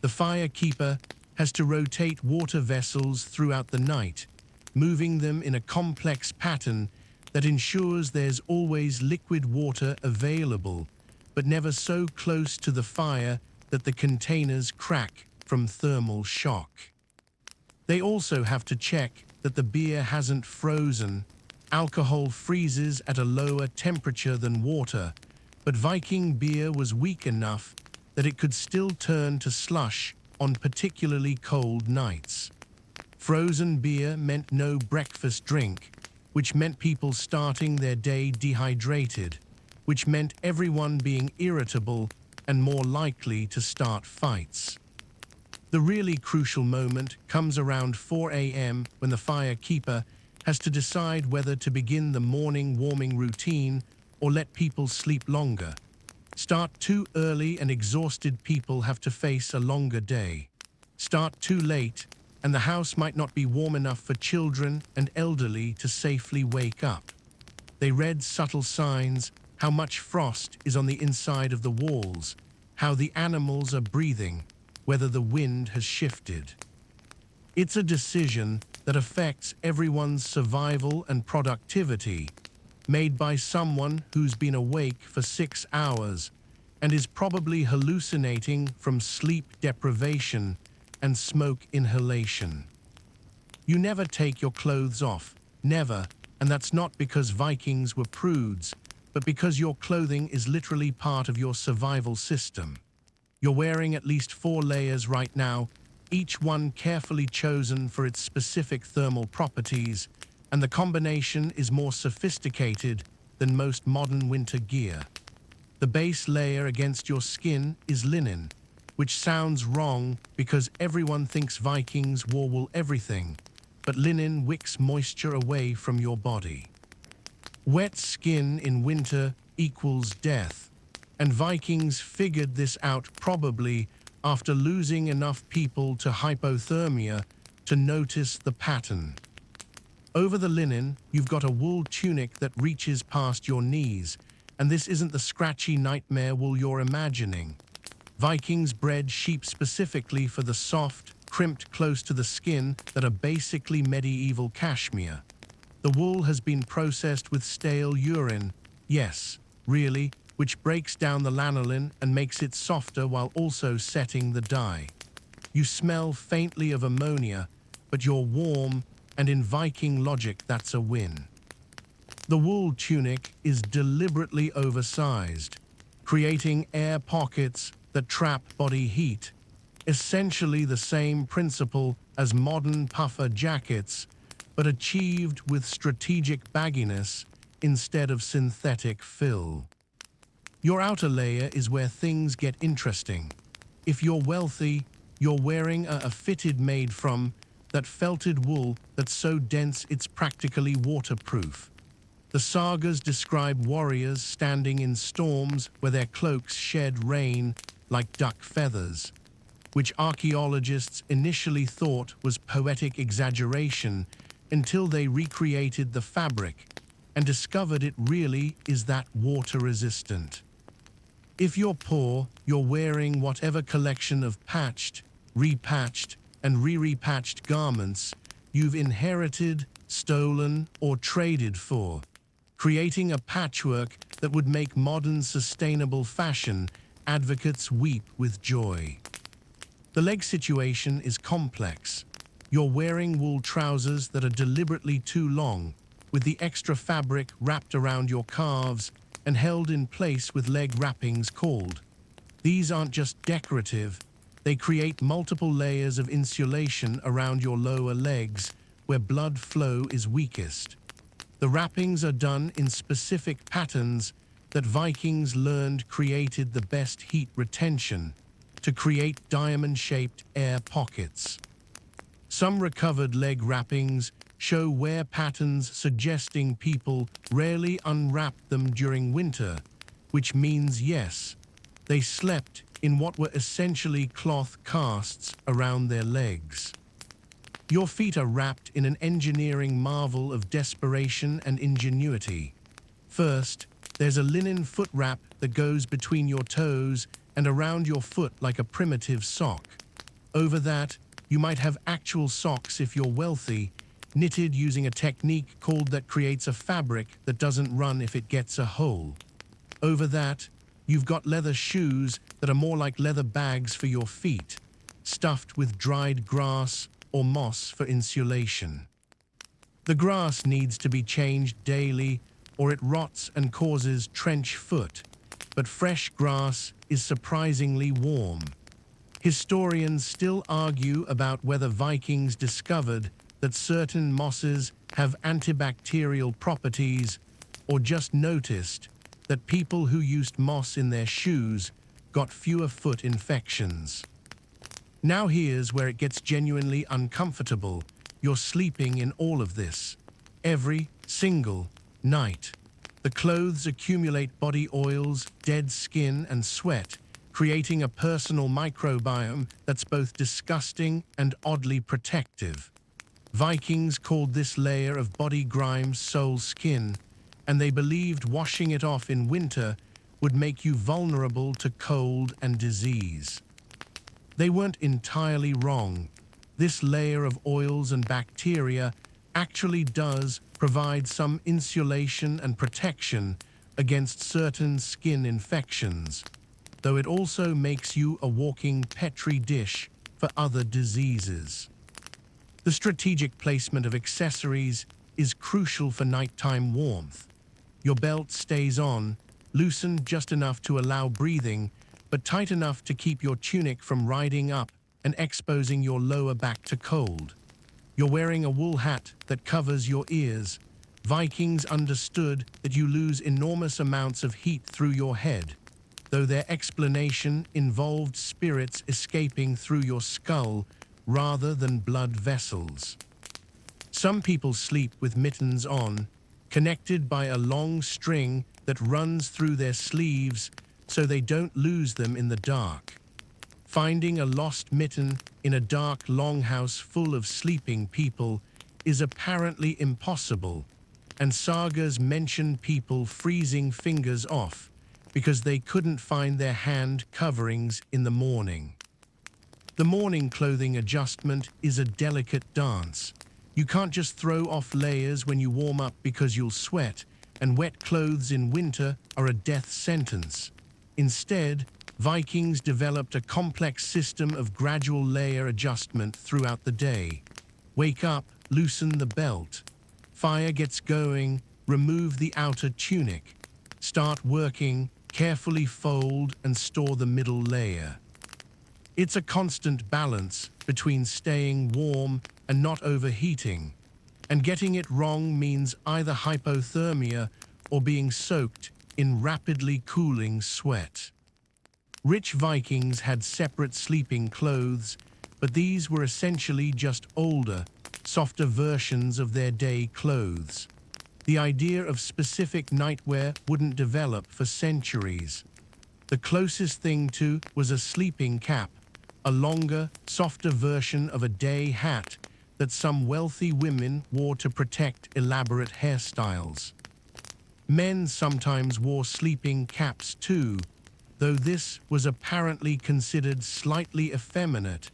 The firekeeper has to rotate water vessels throughout the night, moving them in a complex pattern that ensures there's always liquid water available, but never so close to the fire that the containers crack from thermal shock. They also have to check that the beer hasn't frozen. Alcohol freezes at a lower temperature than water, but Viking beer was weak enough that it could still turn to slush on particularly cold nights. Frozen beer meant no breakfast drink, which meant people starting their day dehydrated, which meant everyone being irritable and more likely to start fights. The really crucial moment comes around 4 a.m. when the firekeeper has to decide whether to begin the morning warming routine or let people sleep longer. Start too early and exhausted people have to face a longer day. Start too late and the house might not be warm enough for children and elderly to safely wake up. They read subtle signs, how much frost is on the inside of the walls, how the animals are breathing, whether the wind has shifted. It's a decision that affects everyone's survival and productivity, made by someone who's been awake for 6 hours and is probably hallucinating from sleep deprivation and smoke inhalation. You never take your clothes off, never, and that's not because Vikings were prudes, but because your clothing is literally part of your survival system. You're wearing at least 4 layers right now, each one carefully chosen for its specific thermal properties, and the combination is more sophisticated than most modern winter gear. The base layer against your skin is linen, which sounds wrong because everyone thinks Vikings wore wool everything, but linen wicks moisture away from your body. Wet skin in winter equals death, and Vikings figured this out probably after losing enough people to hypothermia to notice the pattern. Over the linen, you've got a wool tunic that reaches past your knees, and this isn't the scratchy nightmare wool you're imagining. Vikings bred sheep specifically for the soft, crimped close to the skin that are basically medieval cashmere. The wool has been processed with stale urine, yes, really, which breaks down the lanolin and makes it softer while also setting the dye. You smell faintly of ammonia, but you're warm, and in Viking logic that's a win. The wool tunic is deliberately oversized, creating air pockets that trap body heat, essentially the same principle as modern puffer jackets, but achieved with strategic bagginess instead of synthetic fill. Your outer layer is where things get interesting. If you're wealthy, you're wearing a fitted made from that felted wool that's so dense it's practically waterproof. The sagas describe warriors standing in storms where their cloaks shed rain like duck feathers, which archaeologists initially thought was poetic exaggeration until they recreated the fabric and discovered it really is that water-resistant. If you're poor, you're wearing whatever collection of patched, repatched, and re-repatched garments you've inherited, stolen, or traded for, creating a patchwork that would make modern sustainable fashion advocates weep with joy. The leg situation is complex. You're wearing wool trousers that are deliberately too long, with the extra fabric wrapped around your calves and held in place with leg wrappings called. These aren't just decorative, they create multiple layers of insulation around your lower legs where blood flow is weakest. The wrappings are done in specific patterns that Vikings learned created the best heat retention to create diamond-shaped air pockets. Some recovered leg wrappings show wear patterns suggesting people rarely unwrapped them during winter, which means yes, they slept in what were essentially cloth casts around their legs. Your feet are wrapped in an engineering marvel of desperation and ingenuity. First, there's a linen foot wrap that goes between your toes and around your foot like a primitive sock. Over that, you might have actual socks if you're wealthy, knitted using a technique called that creates a fabric that doesn't run if it gets a hole. Over that, you've got leather shoes that are more like leather bags for your feet, stuffed with dried grass or moss for insulation. The grass needs to be changed daily or it rots and causes trench foot, but fresh grass is surprisingly warm. Historians still argue about whether Vikings discovered that certain mosses have antibacterial properties or just noticed that people who used moss in their shoes got fewer foot infections. Now here's where it gets genuinely uncomfortable. You're sleeping in all of this, every single night. The clothes accumulate body oils, dead skin, and sweat, creating a personal microbiome that's both disgusting and oddly protective. Vikings called this layer of body grime soul skin, and they believed washing it off in winter would make you vulnerable to cold and disease. They weren't entirely wrong. This layer of oils and bacteria actually does provide some insulation and protection against certain skin infections, though it also makes you a walking petri dish for other diseases. The strategic placement of accessories is crucial for nighttime warmth. Your belt stays on, loosened just enough to allow breathing, but tight enough to keep your tunic from riding up and exposing your lower back to cold. You're wearing a wool hat that covers your ears. Vikings understood that you lose enormous amounts of heat through your head, though their explanation involved spirits escaping through your skull rather than blood vessels. Some people sleep with mittens on, connected by a long string that runs through their sleeves so they don't lose them in the dark. Finding a lost mitten in a dark longhouse full of sleeping people is apparently impossible, and sagas mention people freezing fingers off because they couldn't find their hand coverings in the morning. The morning clothing adjustment is a delicate dance. You can't just throw off layers when you warm up because you'll sweat, and wet clothes in winter are a death sentence. Instead, Vikings developed a complex system of gradual layer adjustment throughout the day. Wake up, loosen the belt. Fire gets going, remove the outer tunic. Start working, carefully fold and store the middle layer. It's a constant balance between staying warm and not overheating, and getting it wrong means either hypothermia or being soaked in rapidly cooling sweat. Rich Vikings had separate sleeping clothes, but these were essentially just older, softer versions of their day clothes. The idea of specific nightwear wouldn't develop for centuries. The closest thing to was a sleeping cap, a longer, softer version of a day hat that some wealthy women wore to protect elaborate hairstyles. Men sometimes wore sleeping caps too, though this was apparently considered slightly effeminate,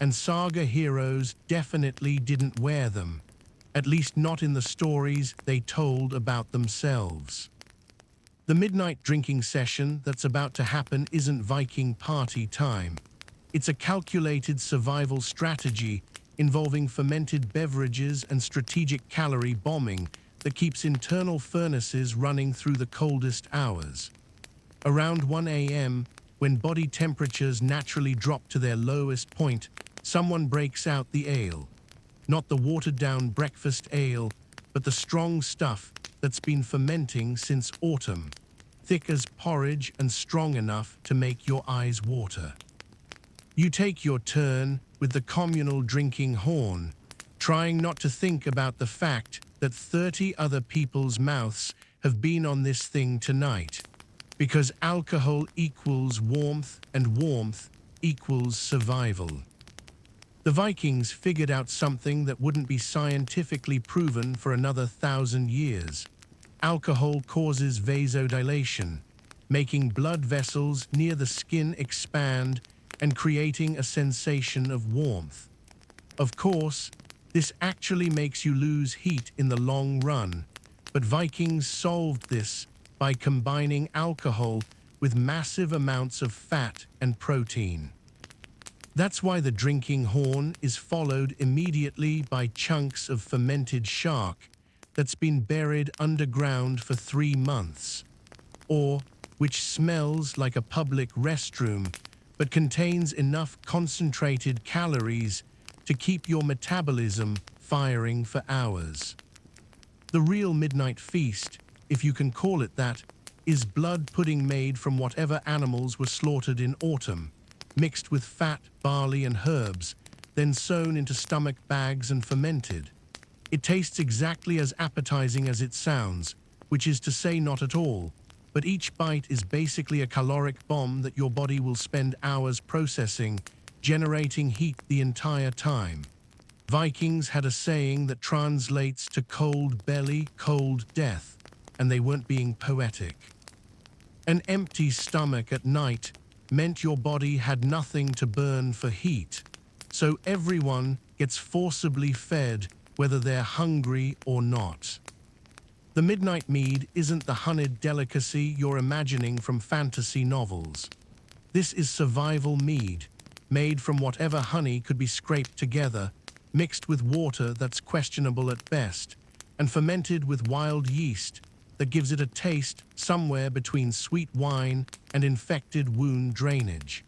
and saga heroes definitely didn't wear them, at least not in the stories they told about themselves. The midnight drinking session that's about to happen isn't Viking party time. It's a calculated survival strategy involving fermented beverages and strategic calorie bombing that keeps internal furnaces running through the coldest hours. Around 1 a.m., when body temperatures naturally drop to their lowest point, someone breaks out the ale. Not the watered-down breakfast ale, but the strong stuff that's been fermenting since autumn, thick as porridge and strong enough to make your eyes water. You take your turn with the communal drinking horn, trying not to think about the fact that 30 other people's mouths have been on this thing tonight, because alcohol equals warmth and warmth equals survival. The Vikings figured out something that wouldn't be scientifically proven for another 1,000 years. Alcohol causes vasodilation, making blood vessels near the skin expand and creating a sensation of warmth. Of course, this actually makes you lose heat in the long run, but Vikings solved this by combining alcohol with massive amounts of fat and protein. That's why the drinking horn is followed immediately by chunks of fermented shark that's been buried underground for 3 months, or which smells like a public restroom but contains enough concentrated calories to keep your metabolism firing for hours. The real midnight feast, if you can call it that, is blood pudding made from whatever animals were slaughtered in autumn, mixed with fat, barley, and herbs, then sewn into stomach bags and fermented. It tastes exactly as appetizing as it sounds, which is to say not at all, but each bite is basically a caloric bomb that your body will spend hours processing, generating heat the entire time. Vikings had a saying that translates to cold belly, cold death, and they weren't being poetic. An empty stomach at night meant your body had nothing to burn for heat, so everyone gets forcibly fed whether they're hungry or not. The midnight mead isn't the honeyed delicacy you're imagining from fantasy novels. This is survival mead, made from whatever honey could be scraped together, mixed with water that's questionable at best, and fermented with wild yeast that gives it a taste somewhere between sweet wine and infected wound drainage.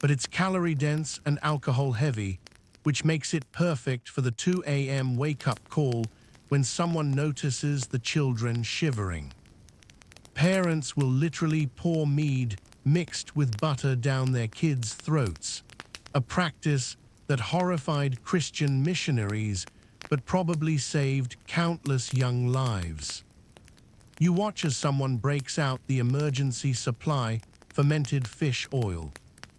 But it's calorie-dense and alcohol-heavy, which makes it perfect for the 2 a.m. wake-up call when someone notices the children shivering. Parents will literally pour mead mixed with butter down their kids' throats, a practice that horrified Christian missionaries but probably saved countless young lives. You watch as someone breaks out the emergency supply, fermented fish oil.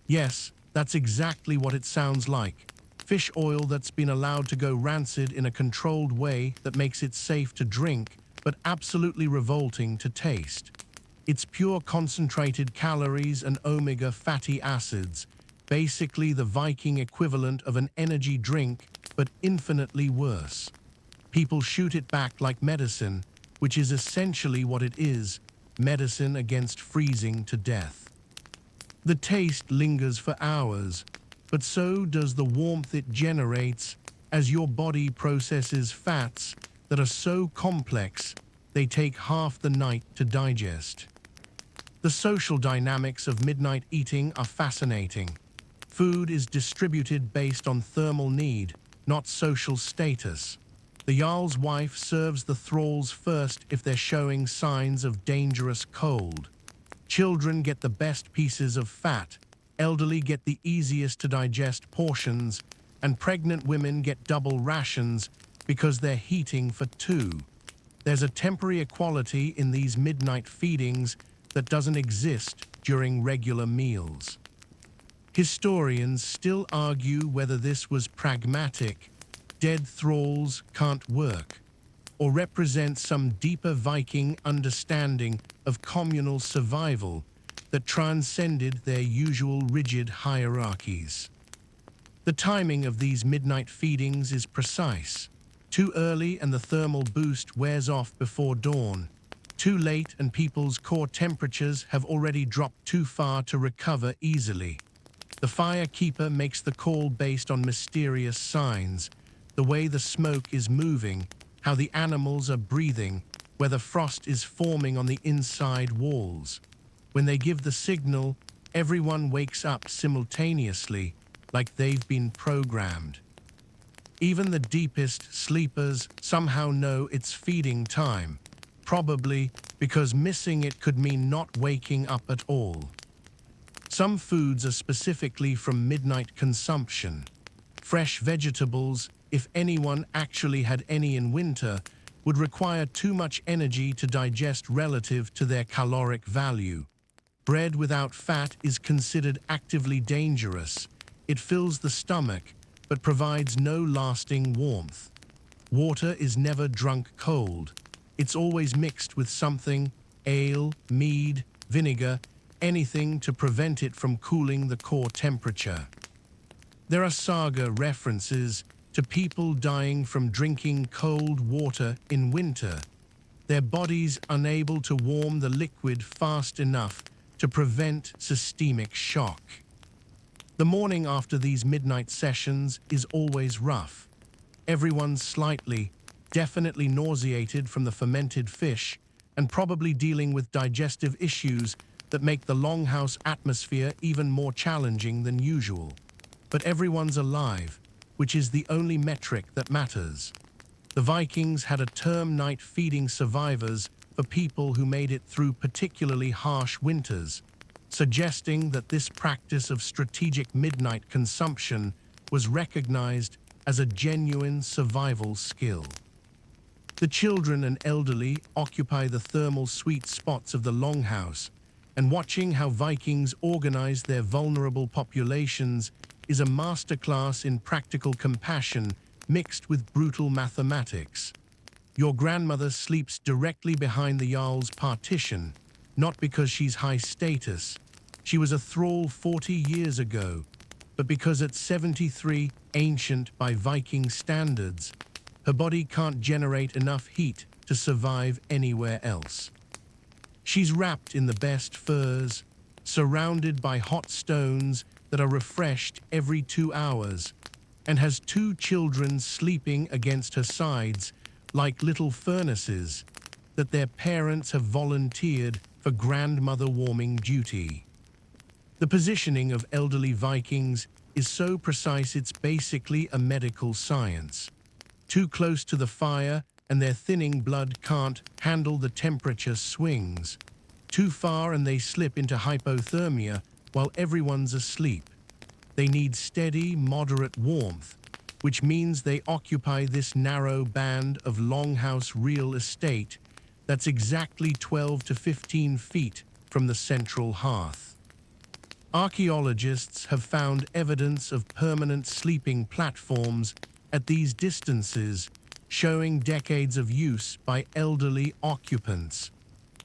Yes, that's exactly what it sounds like. Fish oil that's been allowed to go rancid in a controlled way that makes it safe to drink, but absolutely revolting to taste. It's pure concentrated calories and omega fatty acids, basically the Viking equivalent of an energy drink, but infinitely worse. People shoot it back like medicine, which is essentially what it is, medicine against freezing to death. The taste lingers for hours, but so does the warmth it generates as your body processes fats that are so complex they take half the night to digest. The social dynamics of midnight eating are fascinating. Food is distributed based on thermal need, not social status. The Jarl's wife serves the thralls first if they're showing signs of dangerous cold. Children get the best pieces of fat, elderly get the easiest to digest portions, and pregnant women get double rations because they're heating for 2. There's a temporary equality in these midnight feedings that doesn't exist during regular meals. Historians still argue whether this was pragmatic, dead thralls can't work, or represent some deeper Viking understanding of communal survival that transcended their usual rigid hierarchies. The timing of these midnight feedings is precise. Too early and the thermal boost wears off before dawn. Too late and people's core temperatures have already dropped too far to recover easily. The firekeeper makes the call based on mysterious signs, the way the smoke is moving, how the animals are breathing, whether frost is forming on the inside walls. When they give the signal, everyone wakes up simultaneously, like they've been programmed. Even the deepest sleepers somehow know it's feeding time, probably because missing it could mean not waking up at all. Some foods are specifically from midnight consumption. Fresh vegetables, if anyone actually had any in winter, would require too much energy to digest relative to their caloric value. Bread without fat is considered actively dangerous. It fills the stomach, but provides no lasting warmth. Water is never drunk cold. It's always mixed with something, ale, mead, vinegar, anything to prevent it from cooling the core temperature. There are saga references to people dying from drinking cold water in winter, their bodies unable to warm the liquid fast enough to prevent systemic shock. The morning after these midnight sessions is always rough. Everyone's slightly, definitely nauseated from the fermented fish and probably dealing with digestive issues that make the longhouse atmosphere even more challenging than usual. But everyone's alive, which is the only metric that matters. The Vikings had a term night feeding survivors for people who made it through particularly harsh winters, suggesting that this practice of strategic midnight consumption was recognized as a genuine survival skill. The children and elderly occupy the thermal sweet spots of the Longhouse, and watching how Vikings organized their vulnerable populations is a masterclass in practical compassion mixed with brutal mathematics. Your grandmother sleeps directly behind the Jarl's partition, not because she's high status. She was a thrall 40 years ago, but because at 73, ancient by Viking standards, her body can't generate enough heat to survive anywhere else. She's wrapped in the best furs, surrounded by hot stones that are refreshed every 2 hours, and has 2 children sleeping against her sides like little furnaces that their parents have volunteered for grandmother warming duty. The positioning of elderly Vikings is so precise it's basically a medical science. Too close to the fire and their thinning blood can't handle the temperature swings. Too far and they slip into hypothermia while everyone's asleep. They need steady, moderate warmth, which means they occupy this narrow band of longhouse real estate that's exactly 12 to 15 feet from the central hearth. Archaeologists have found evidence of permanent sleeping platforms at these distances, showing decades of use by elderly occupants,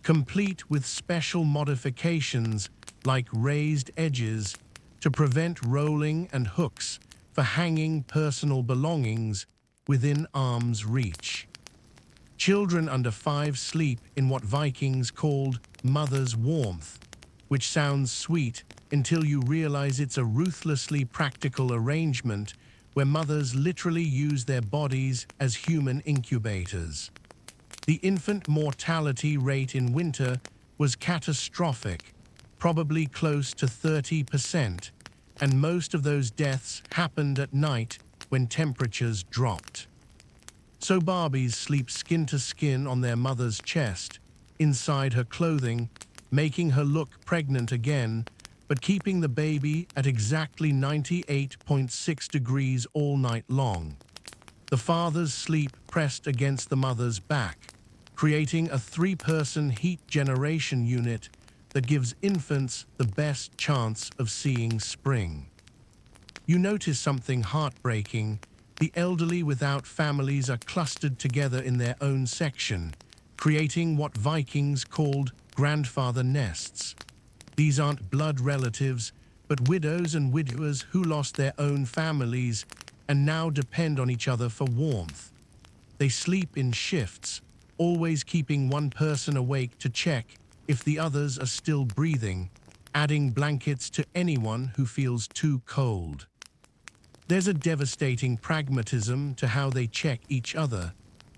complete with special modifications like raised edges to prevent rolling and hooks for hanging personal belongings within arm's reach. Children under 5 sleep in what Vikings called mother's warmth, which sounds sweet until you realize it's a ruthlessly practical arrangement where mothers literally use their bodies as human incubators. The infant mortality rate in winter was catastrophic, probably close to 30%, and most of those deaths happened at night when temperatures dropped. So Barbies sleep skin to skin on their mother's chest, inside her clothing, making her look pregnant again, but keeping the baby at exactly 98.6 degrees all night long. The fathers sleep pressed against the mother's back, creating a 3-person heat generation unit that gives infants the best chance of seeing spring. You notice something heartbreaking. The elderly without families are clustered together in their own section, creating what Vikings called grandfather nests. These aren't blood relatives, but widows and widowers who lost their own families and now depend on each other for warmth. They sleep in shifts, always keeping one person awake to check if the others are still breathing, adding blankets to anyone who feels too cold. There's a devastating pragmatism to how they check each other.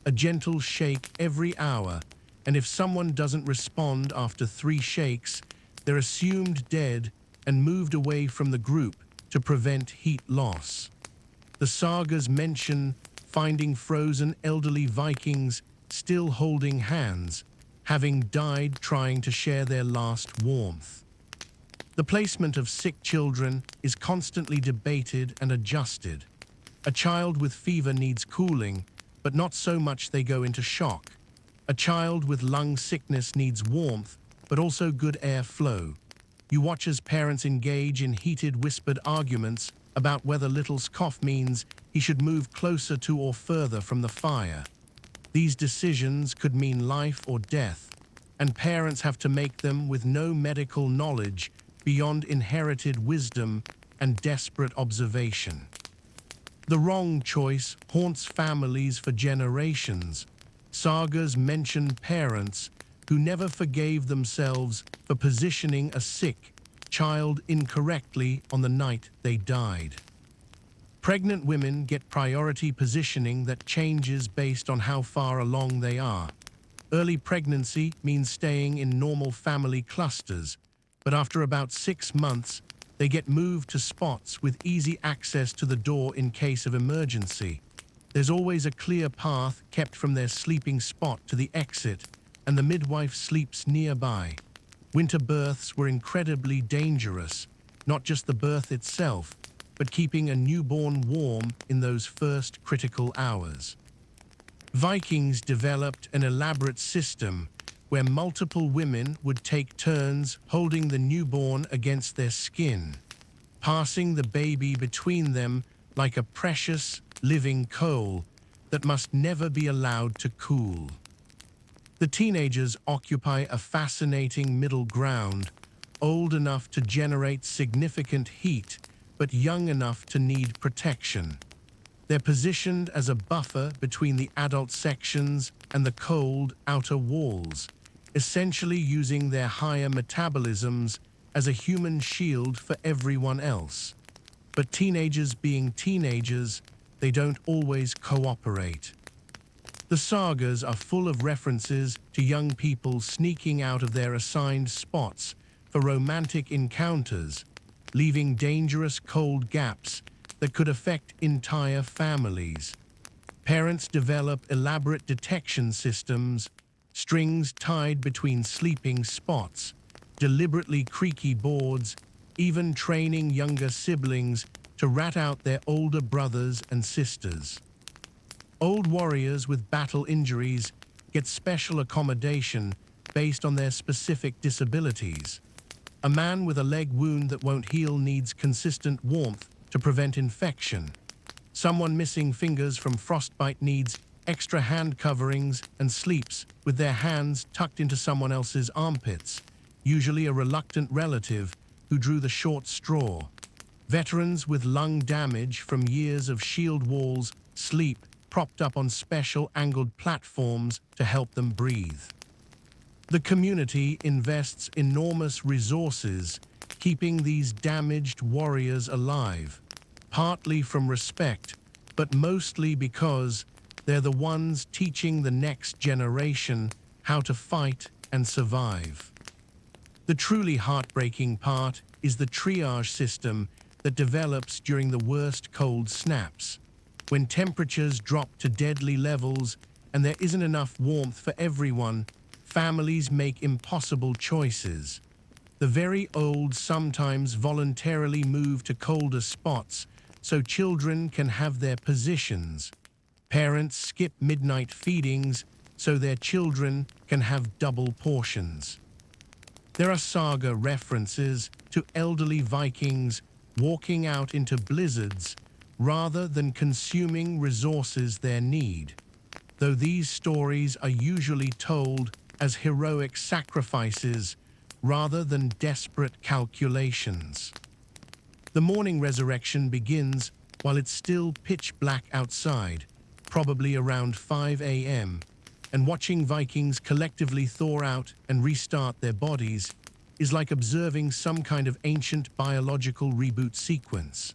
a gentle shake every hour, and if someone doesn't respond after 3 shakes, they're assumed dead and moved away from the group to prevent heat loss. The sagas mention finding frozen elderly Vikings still holding hands, having died trying to share their last warmth. The placement of sick children is constantly debated and adjusted. A child with fever needs cooling, but not so much they go into shock. A child with lung sickness needs warmth, but also good air flow. You watch as parents engage in heated whispered arguments about whether little's cough means he should move closer to or further from the fire. These decisions could mean life or death, and parents have to make them with no medical knowledge beyond inherited wisdom and desperate observation. The wrong choice haunts families for generations. Sagas mention parents who never forgave themselves for positioning a sick child incorrectly on the night they died. Pregnant women get priority positioning that changes based on how far along they are. Early pregnancy means staying in normal family clusters, but after about 6 months, they get moved to spots with easy access to the door in case of emergency. There's always a clear path kept from their sleeping spot to the exit, and the midwife sleeps nearby. Winter births were incredibly dangerous, not just the birth itself, but keeping a newborn warm in those first critical hours. Vikings developed an elaborate system where multiple women would take turns holding the newborn against their skin, passing the baby between them like a precious, living coal that must never be allowed to cool. The teenagers occupy a fascinating middle ground, old enough to generate significant heat, but young enough to need protection. They're positioned as a buffer between the adult sections and the cold outer walls, essentially using their higher metabolisms as a human shield for everyone else. But teenagers being teenagers, they don't always cooperate. The sagas are full of references to young people sneaking out of their assigned spots for romantic encounters, leaving dangerous cold gaps that could affect entire families. Parents develop elaborate detection systems, strings tied between sleeping spots, deliberately creaky boards, even training younger siblings to rat out their older brothers and sisters. Old warriors with battle injuries get special accommodation based on their specific disabilities. A man with a leg wound that won't heal needs consistent warmth to prevent infection. Someone missing fingers from frostbite needs extra hand coverings and sleeps with their hands tucked into someone else's armpits, usually a reluctant relative who drew the short straw. Veterans with lung damage from years of shield walls sleep propped up on special angled platforms to help them breathe. The community invests enormous resources keeping these damaged warriors alive, partly from respect, but mostly because they're the ones teaching the next generation how to fight and survive. The truly heartbreaking part is the triage system that develops during the worst cold snaps. When temperatures drop to deadly levels and there isn't enough warmth for everyone, families make impossible choices. The very old sometimes voluntarily move to colder spots so children can have their positions. Parents skip midnight feedings so their children can have double portions. There are saga references to elderly Vikings walking out into blizzards rather than consuming resources they need, though these stories are usually told as heroic sacrifices rather than desperate calculations. The morning resurrection begins while it's still pitch black outside, probably around 5 a.m., and watching Vikings collectively thaw out and restart their bodies is like observing some kind of ancient biological reboot sequence.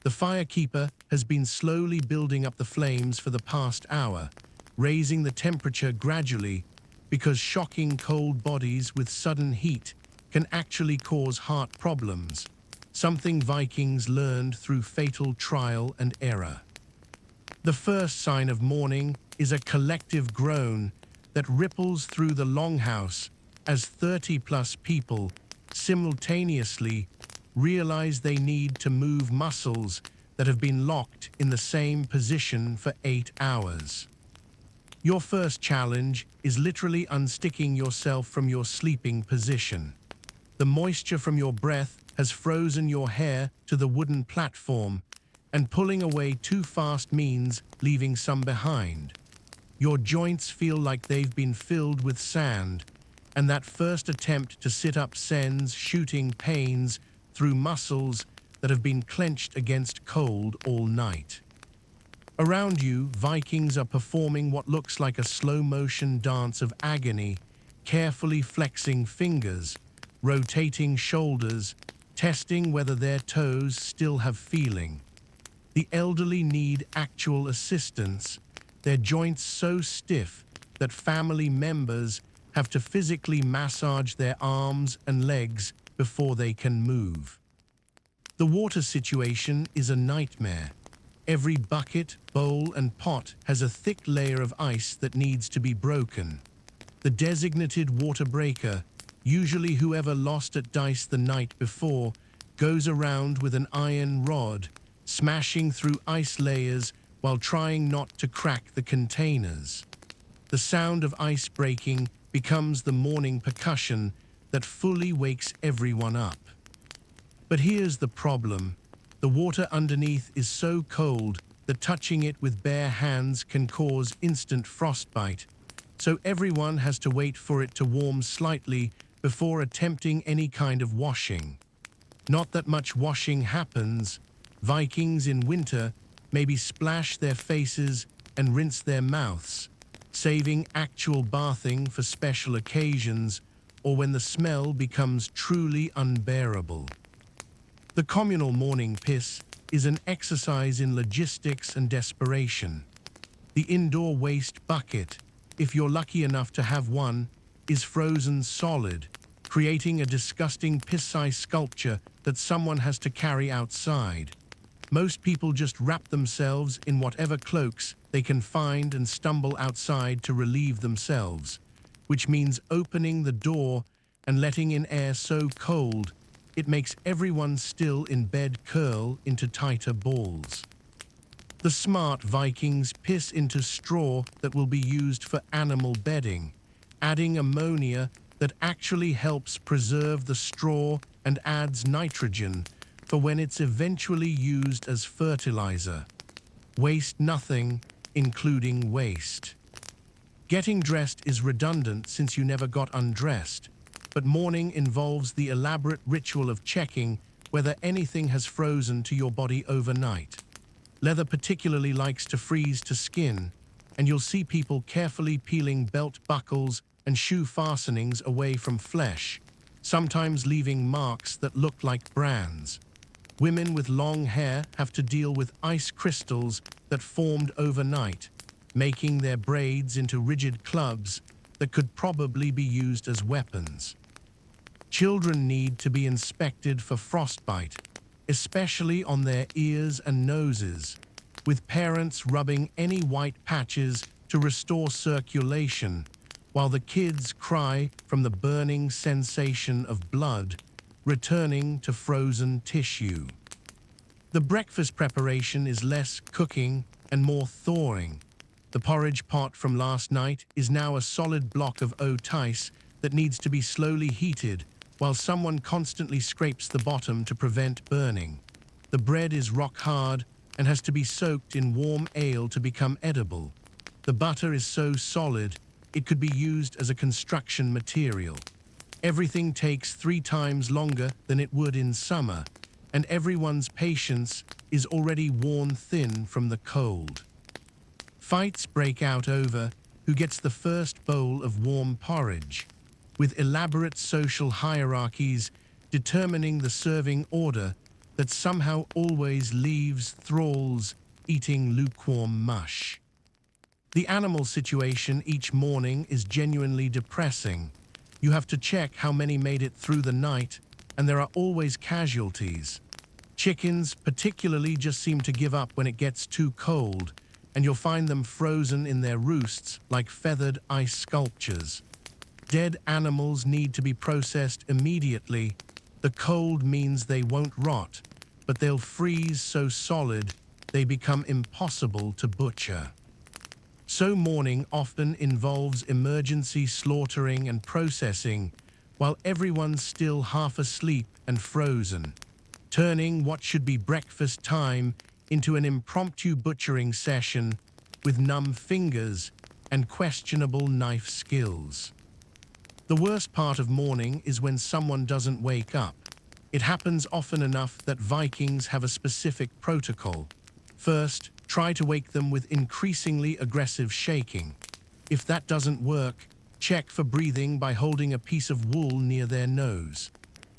The firekeeper has been slowly building up the flames for the past hour, raising the temperature gradually because shocking cold bodies with sudden heat can actually cause heart problems, something Vikings learned through fatal trial and error. The first sign of morning is a collective groan that ripples through the longhouse as 30-plus people simultaneously realize they need to move muscles that have been locked in the same position for 8 hours. Your first challenge is literally unsticking yourself from your sleeping position. The moisture from your breath has frozen your hair to the wooden platform, and pulling away too fast means leaving some behind. Your joints feel like they've been filled with sand, and that first attempt to sit up sends shooting pains through muscles that have been clenched against cold all night. Around you, Vikings are performing what looks like a slow-motion dance of agony, carefully flexing fingers, rotating shoulders, testing whether their toes still have feeling. The elderly need actual assistance, their joints so stiff that family members have to physically massage their arms and legs before they can move. The water situation is a nightmare. Every bucket, bowl, and pot has a thick layer of ice that needs to be broken. The designated water breaker, usually whoever lost at dice the night before, goes around with an iron rod, smashing through ice layers while trying not to crack the containers. The sound of ice breaking becomes the morning percussion that fully wakes everyone up. But here's the problem. The water underneath is so cold that touching it with bare hands can cause instant frostbite, so everyone has to wait for it to warm slightly before attempting any kind of washing. Not that much washing happens. Vikings in winter maybe splash their faces and rinse their mouths, saving actual bathing for special occasions or when the smell becomes truly unbearable. The communal morning piss is an exercise in logistics and desperation. The indoor waste bucket, if you're lucky enough to have one, is frozen solid, creating a disgusting piss-sized sculpture that someone has to carry outside. Most people just wrap themselves in whatever cloaks they can find and stumble outside to relieve themselves, which means opening the door and letting in air so cold it makes everyone still in bed curl into tighter balls. The smart Vikings piss into straw that will be used for animal bedding, adding ammonia that actually helps preserve the straw and adds nitrogen for when it's eventually used as fertilizer. Waste nothing, including waste. Getting dressed is redundant since you never got undressed, but morning involves the elaborate ritual of checking whether anything has frozen to your body overnight. Leather particularly likes to freeze to skin, and you'll see people carefully peeling belt buckles and shoe fastenings away from flesh, sometimes leaving marks that look like brands. Women with long hair have to deal with ice crystals that formed overnight, making their braids into rigid clubs that could probably be used as weapons. Children need to be inspected for frostbite, especially on their ears and noses, with parents rubbing any white patches to restore circulation, while the kids cry from the burning sensation of blood returning to frozen tissue. The breakfast preparation is less cooking and more thawing. The porridge pot from last night is now a solid block of oat-ice that needs to be slowly heated while someone constantly scrapes the bottom to prevent burning. The bread is rock hard and has to be soaked in warm ale to become edible. The butter is so solid it could be used as a construction material. Everything takes 3 times longer than it would in summer, and everyone's patience is already worn thin from the cold. Fights break out over who gets the first bowl of warm porridge, with elaborate social hierarchies determining the serving order that somehow always leaves thralls eating lukewarm mush. The animal situation each morning is genuinely depressing. You have to check how many made it through the night, and there are always casualties. Chickens particularly just seem to give up when it gets too cold, and you'll find them frozen in their roosts like feathered ice sculptures. Dead animals need to be processed immediately. The cold means they won't rot, but they'll freeze so solid they become impossible to butcher. So mourning often involves emergency slaughtering and processing, while everyone's still half asleep and frozen, turning what should be breakfast time into an impromptu butchering session with numb fingers and questionable knife skills. The worst part of mourning is when someone doesn't wake up. It happens often enough that Vikings have a specific protocol. First, try to wake them with increasingly aggressive shaking. If that doesn't work, check for breathing by holding a piece of wool near their nose.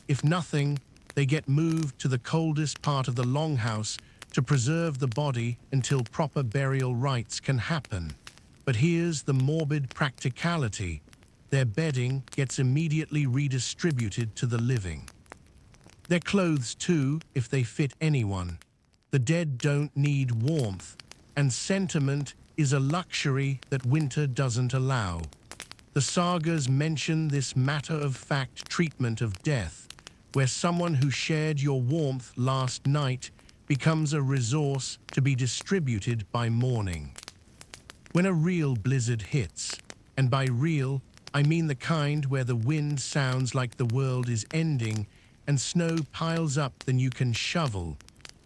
If nothing, they get moved to the coldest part of the longhouse to preserve the body until proper burial rites can happen. But here's the morbid practicality. Their bedding gets immediately redistributed to the living. Their clothes too, if they fit anyone. The dead don't need warmth, and sentiment is a luxury that winter doesn't allow. The sagas mention this matter-of-fact treatment of death, where someone who shared your warmth last night becomes a resource to be distributed by morning. When a real blizzard hits, and by real, I mean the kind where the wind sounds like the world is ending and snow piles up than you can shovel,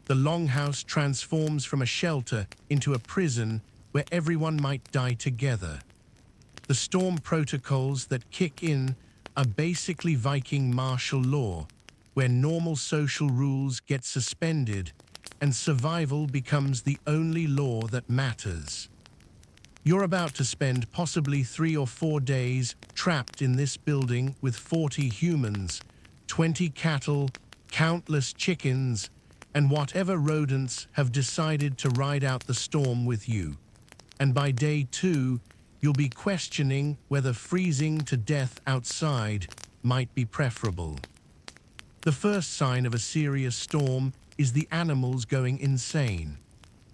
the longhouse transforms from a shelter into a prison where everyone might die together. The storm protocols that kick in are basically Viking martial law, where normal social rules get suspended and survival becomes the only law that matters. You're about to spend possibly 3 or 4 days trapped in this building with 40 humans, 20 cattle, countless chickens, and whatever rodents have decided to ride out the storm with you. And by day 2, you'll be questioning whether freezing to death outside might be preferable. The first sign of a serious storm is the animals going insane.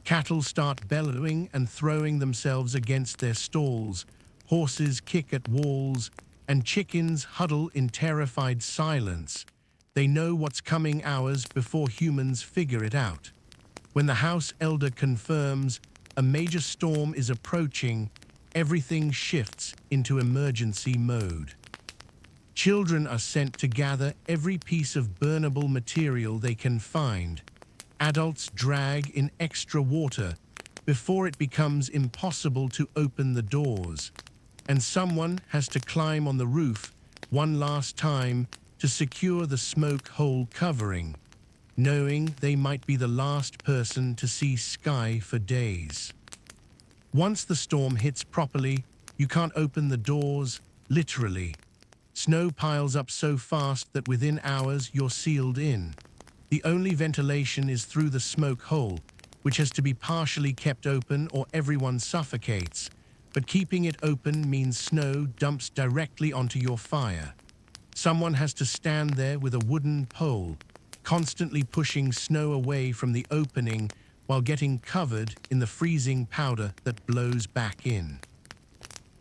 Cattle start bellowing and throwing themselves against their stalls, horses kick at walls, and chickens huddle in terrified silence. They know what's coming hours before humans figure it out. When the house elder confirms a major storm is approaching, everything shifts into emergency mode. Children are sent to gather every piece of burnable material they can find. Adults drag in extra water before it becomes impossible to open the doors. And someone has to climb on the roof one last time to secure the smoke hole covering, knowing they might be the last person to see sky for days. Once the storm hits properly, you can't open the doors, literally. Snow piles up so fast that within hours you're sealed in. The only ventilation is through the smoke hole, which has to be partially kept open or everyone suffocates. But keeping it open means snow dumps directly onto your fire. Someone has to stand there with a wooden pole, constantly pushing snow away from the opening while getting covered in the freezing powder that blows back in.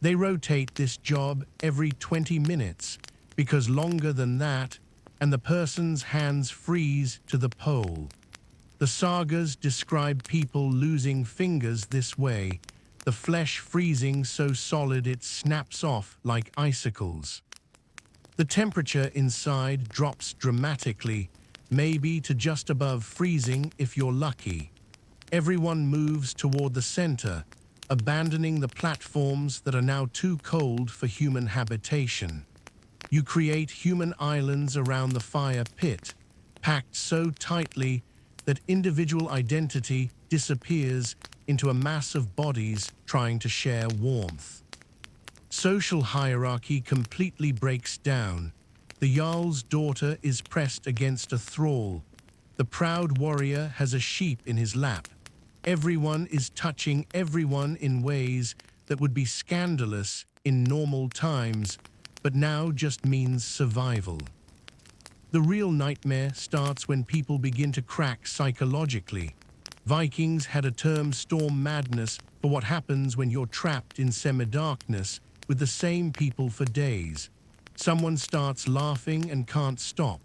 They rotate this job every 20 minutes, because longer than that, and the person's hands freeze to the pole. The sagas describe people losing fingers this way, the flesh freezing so solid it snaps off like icicles. The temperature inside drops dramatically, maybe to just above freezing if you're lucky. Everyone moves toward the center, abandoning the platforms that are now too cold for human habitation. You create human islands around the fire pit, packed so tightly that individual identity disappears into a mass of bodies trying to share warmth. Social hierarchy completely breaks down. The Jarl's daughter is pressed against a thrall. The proud warrior has a sheep in his lap. Everyone is touching everyone in ways that would be scandalous in normal times, but now just means survival. The real nightmare starts when people begin to crack psychologically. Vikings had a term, storm madness, for what happens when you're trapped in semi-darkness with the same people for days. Someone starts laughing and can't stop.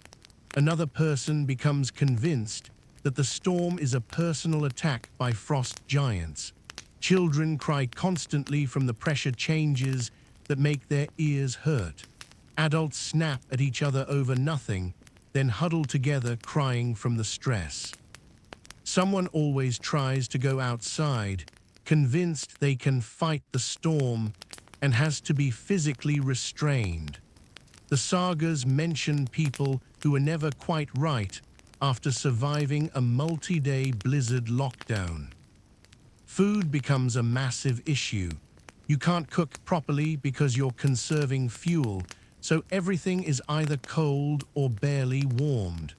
Another person becomes convinced that the storm is a personal attack by frost giants. Children cry constantly from the pressure changes that make their ears hurt. Adults snap at each other over nothing, then huddle together crying from the stress. Someone always tries to go outside, convinced they can fight the storm, and has to be physically restrained. The sagas mention people who were never quite right after surviving a multi-day blizzard lockdown. Food becomes a massive issue. You can't cook properly because you're conserving fuel, so everything is either cold or barely warmed.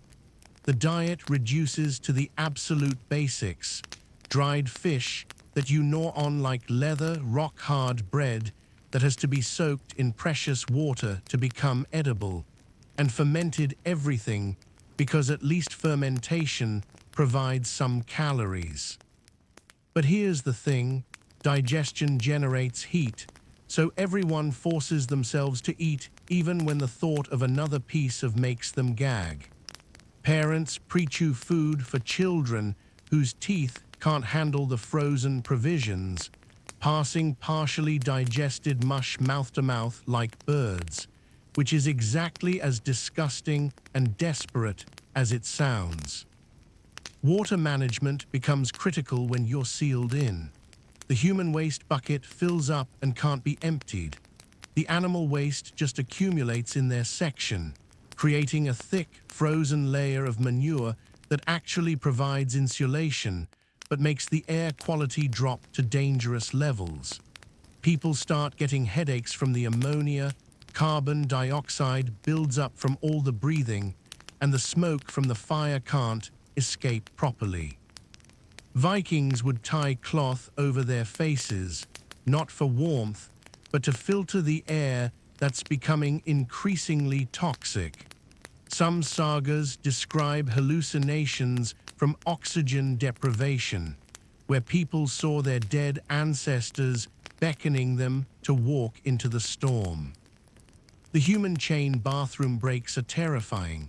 The diet reduces to the absolute basics: dried fish that you gnaw on like leather, rock-hard bread that has to be soaked in precious water to become edible, and fermented everything because at least fermentation provides some calories. But here's the thing: digestion generates heat, so everyone forces themselves to eat even when the thought of another piece of makes them gag. Parents pre-chew food for children whose teeth can't handle the frozen provisions, passing partially digested mush mouth to mouth like birds, which is exactly as disgusting and desperate as it sounds. Water management becomes critical when you're sealed in. The human waste bucket fills up and can't be emptied. The animal waste just accumulates in their section, creating a thick, frozen layer of manure that actually provides insulation, but makes the air quality drop to dangerous levels. People start getting headaches from the ammonia, carbon dioxide builds up from all the breathing, and the smoke from the fire can't escape properly. Vikings would tie cloth over their faces, not for warmth, but to filter the air that's becoming increasingly toxic. Some sagas describe hallucinations from oxygen deprivation, where people saw their dead ancestors beckoning them to walk into the storm. The human chain bathroom breaks are terrifying.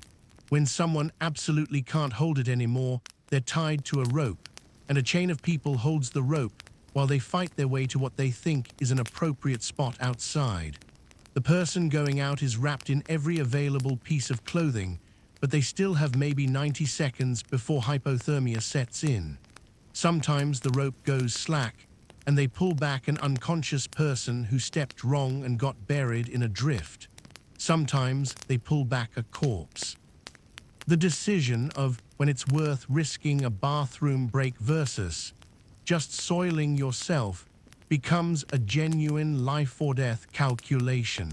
When someone absolutely can't hold it anymore, they're tied to a rope, and a chain of people holds the rope while they fight their way to what they think is an appropriate spot outside. The person going out is wrapped in every available piece of clothing, but they still have maybe 90 seconds before hypothermia sets in. Sometimes the rope goes slack, and they pull back an unconscious person who stepped wrong and got buried in a drift. Sometimes they pull back a corpse. The decision of when it's worth risking a bathroom break versus just soiling yourself becomes a genuine life-or-death calculation.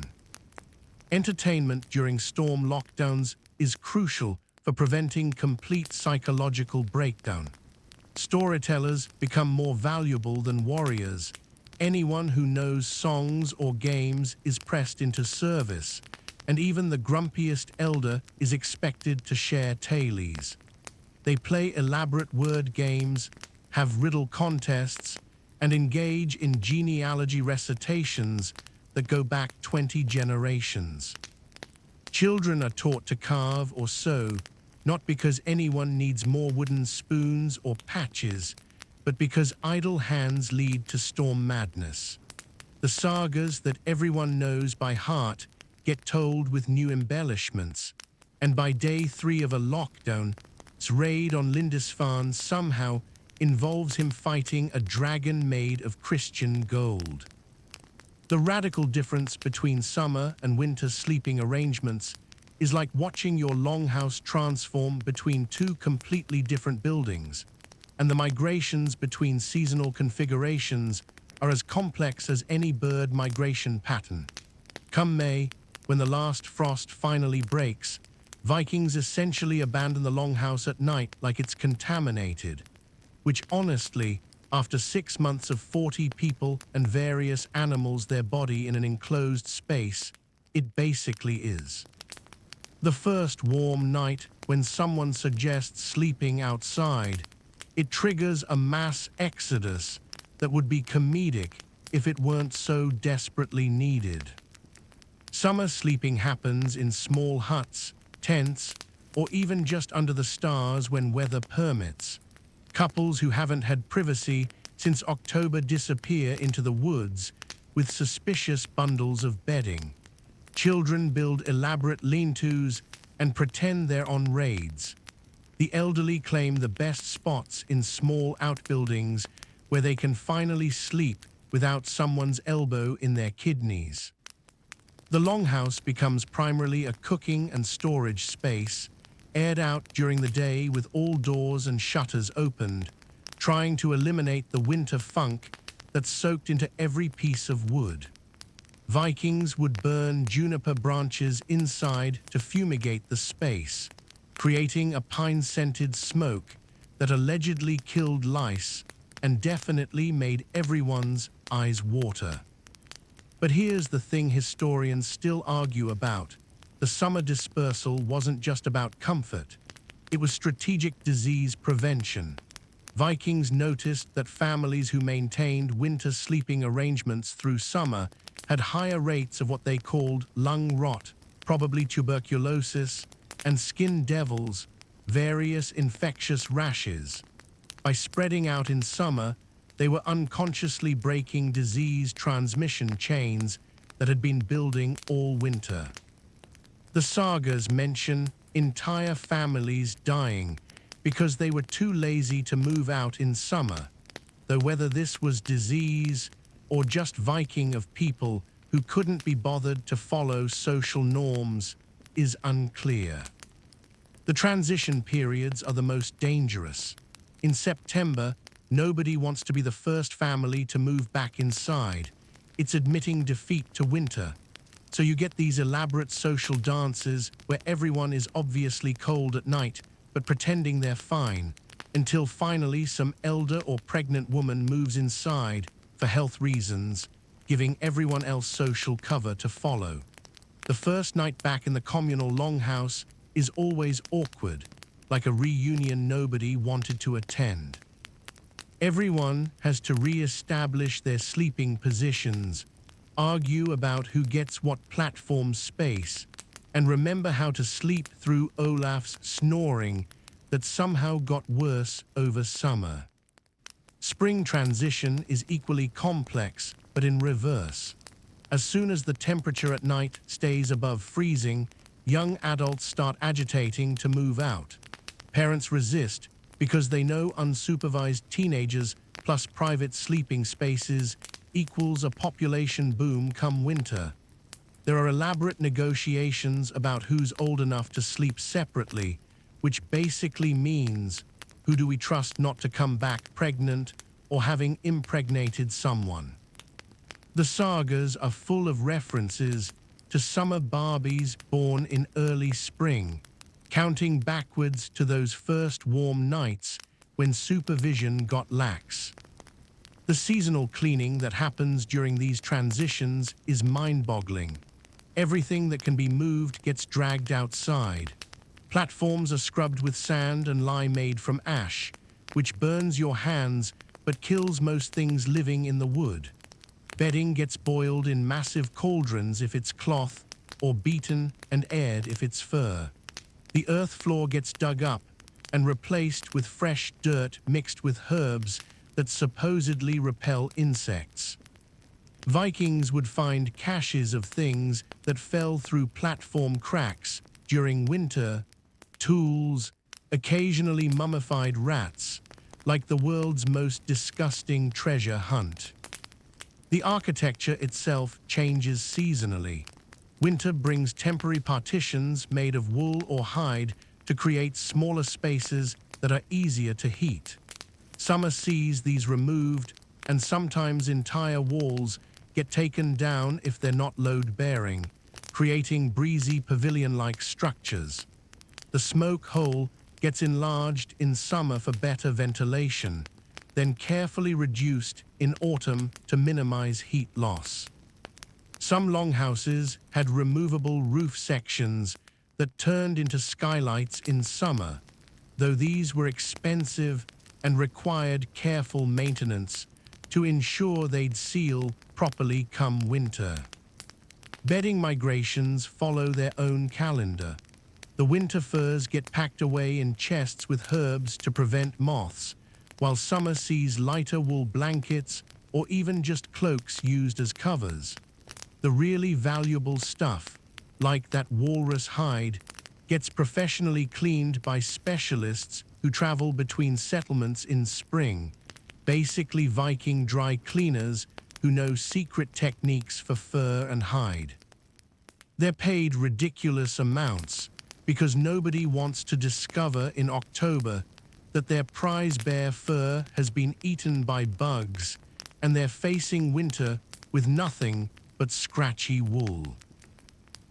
Entertainment during storm lockdowns is crucial for preventing complete psychological breakdown. Storytellers become more valuable than warriors. Anyone who knows songs or games is pressed into service, and even the grumpiest elder is expected to share tales. They play elaborate word games, have riddle contests, and engage in genealogy recitations that go back 20 generations. Children are taught to carve or sew, not because anyone needs more wooden spoons or patches, but because idle hands lead to storm madness. The sagas that everyone knows by heart get told with new embellishments, and by day 3 of a lockdown, its raid on Lindisfarne somehow involves him fighting a dragon made of Christian gold. The radical difference between summer and winter sleeping arrangements is like watching your longhouse transform between two completely different buildings, and the migrations between seasonal configurations are as complex as any bird migration pattern. Come May, when the last frost finally breaks, Vikings essentially abandon the longhouse at night like it's contaminated. which honestly, after 6 months of 40 people and various animals their body in an enclosed space, it basically is. The first warm night when someone suggests sleeping outside, it triggers a mass exodus that would be comedic if it weren't so desperately needed. Summer sleeping happens in small huts, tents, or even just under the stars when weather permits. Couples who haven't had privacy since October disappear into the woods with suspicious bundles of bedding. Children build elaborate lean-tos and pretend they're on raids. The elderly claim the best spots in small outbuildings where they can finally sleep without someone's elbow in their kidneys. The longhouse becomes primarily a cooking and storage space, aired out during the day with all doors and shutters opened, trying to eliminate the winter funk that's soaked into every piece of wood. Vikings would burn juniper branches inside to fumigate the space, creating a pine-scented smoke that allegedly killed lice and definitely made everyone's eyes water. But here's the thing historians still argue about. The summer dispersal wasn't just about comfort. It was strategic disease prevention. Vikings noticed that families who maintained winter sleeping arrangements through summer had higher rates of what they called lung rot, probably tuberculosis, and skin devils, various infectious rashes. By spreading out in summer, they were unconsciously breaking disease transmission chains that had been building all winter. The sagas mention entire families dying because they were too lazy to move out in summer, though whether this was disease or just Viking of people who couldn't be bothered to follow social norms is unclear. The transition periods are the most dangerous. In September, nobody wants to be the first family to move back inside. It's admitting defeat to winter. So you get these elaborate social dances where everyone is obviously cold at night, but pretending they're fine, until finally some elder or pregnant woman moves inside for health reasons, giving everyone else social cover to follow. The first night back in the communal longhouse is always awkward, like a reunion nobody wanted to attend. Everyone has to re-establish their sleeping positions, argue about who gets what platform space, and remember how to sleep through Olaf's snoring that somehow got worse over summer. Spring transition is equally complex, but in reverse. As soon as the temperature at night stays above freezing, young adults start agitating to move out. Parents resist because they know unsupervised teenagers plus private sleeping spaces equals a population boom come winter. There are elaborate negotiations about who's old enough to sleep separately, which basically means who do we trust not to come back pregnant or having impregnated someone. The sagas are full of references to summer Barbies born in early spring, counting backwards to those first warm nights when supervision got lax. The seasonal cleaning that happens during these transitions is mind-boggling. Everything that can be moved gets dragged outside. Platforms are scrubbed with sand and lye made from ash, which burns your hands but kills most things living in the wood. Bedding gets boiled in massive cauldrons if it's cloth, or beaten and aired if it's fur. The earth floor gets dug up and replaced with fresh dirt mixed with herbs that supposedly repel insects. Vikings would find caches of things that fell through platform cracks during winter, tools, occasionally mummified rats, like the world's most disgusting treasure hunt. The architecture itself changes seasonally. Winter brings temporary partitions made of wool or hide to create smaller spaces that are easier to heat. Summer sees these removed, and sometimes entire walls get taken down if they're not load-bearing, creating breezy pavilion-like structures. The smoke hole gets enlarged in summer for better ventilation, then carefully reduced in autumn to minimize heat loss. Some longhouses had removable roof sections that turned into skylights in summer, though these were expensive and required careful maintenance to ensure they'd seal properly come winter. Bedding migrations follow their own calendar. The winter furs get packed away in chests with herbs to prevent moths, while summer sees lighter wool blankets or even just cloaks used as covers. The really valuable stuff, like that walrus hide, gets professionally cleaned by specialists who travel between settlements in spring, basically Viking dry cleaners who know secret techniques for fur and hide. They're paid ridiculous amounts because nobody wants to discover in October that their prize bear fur has been eaten by bugs and they're facing winter with nothing but scratchy wool.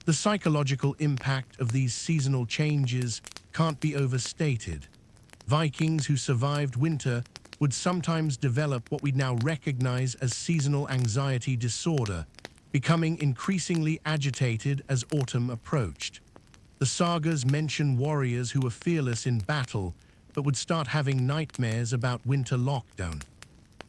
The psychological impact of these seasonal changes can't be overstated. Vikings who survived winter would sometimes develop what we now recognize as seasonal anxiety disorder, becoming increasingly agitated as autumn approached. The sagas mention warriors who were fearless in battle, but would start having nightmares about winter lockdown.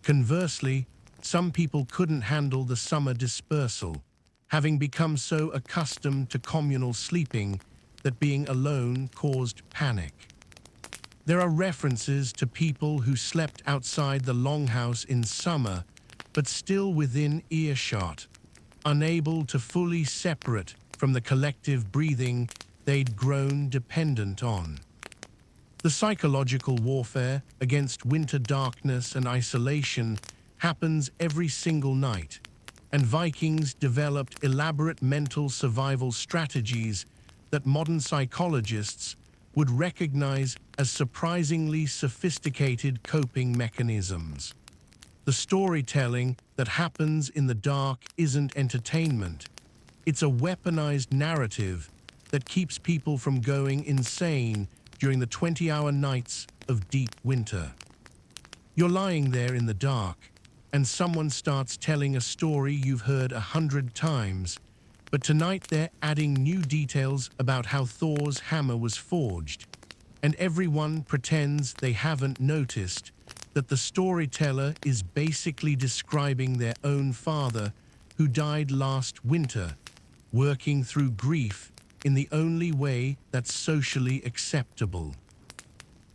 Conversely, some people couldn't handle the summer dispersal, having become so accustomed to communal sleeping that being alone caused panic. There are references to people who slept outside the longhouse in summer, but still within earshot, unable to fully separate from the collective breathing they'd grown dependent on. The psychological warfare against winter darkness and isolation happens every single night, and Vikings developed elaborate mental survival strategies that modern psychologists would recognize as surprisingly sophisticated coping mechanisms. The storytelling that happens in the dark isn't entertainment. It's a weaponized narrative that keeps people from going insane during the 20-hour nights of deep winter. You're lying there in the dark, and someone starts telling a story you've heard 100 times, but tonight they're adding new details about how Thor's hammer was forged, and everyone pretends they haven't noticed that the storyteller is basically describing their own father who died last winter, working through grief in the only way that's socially acceptable.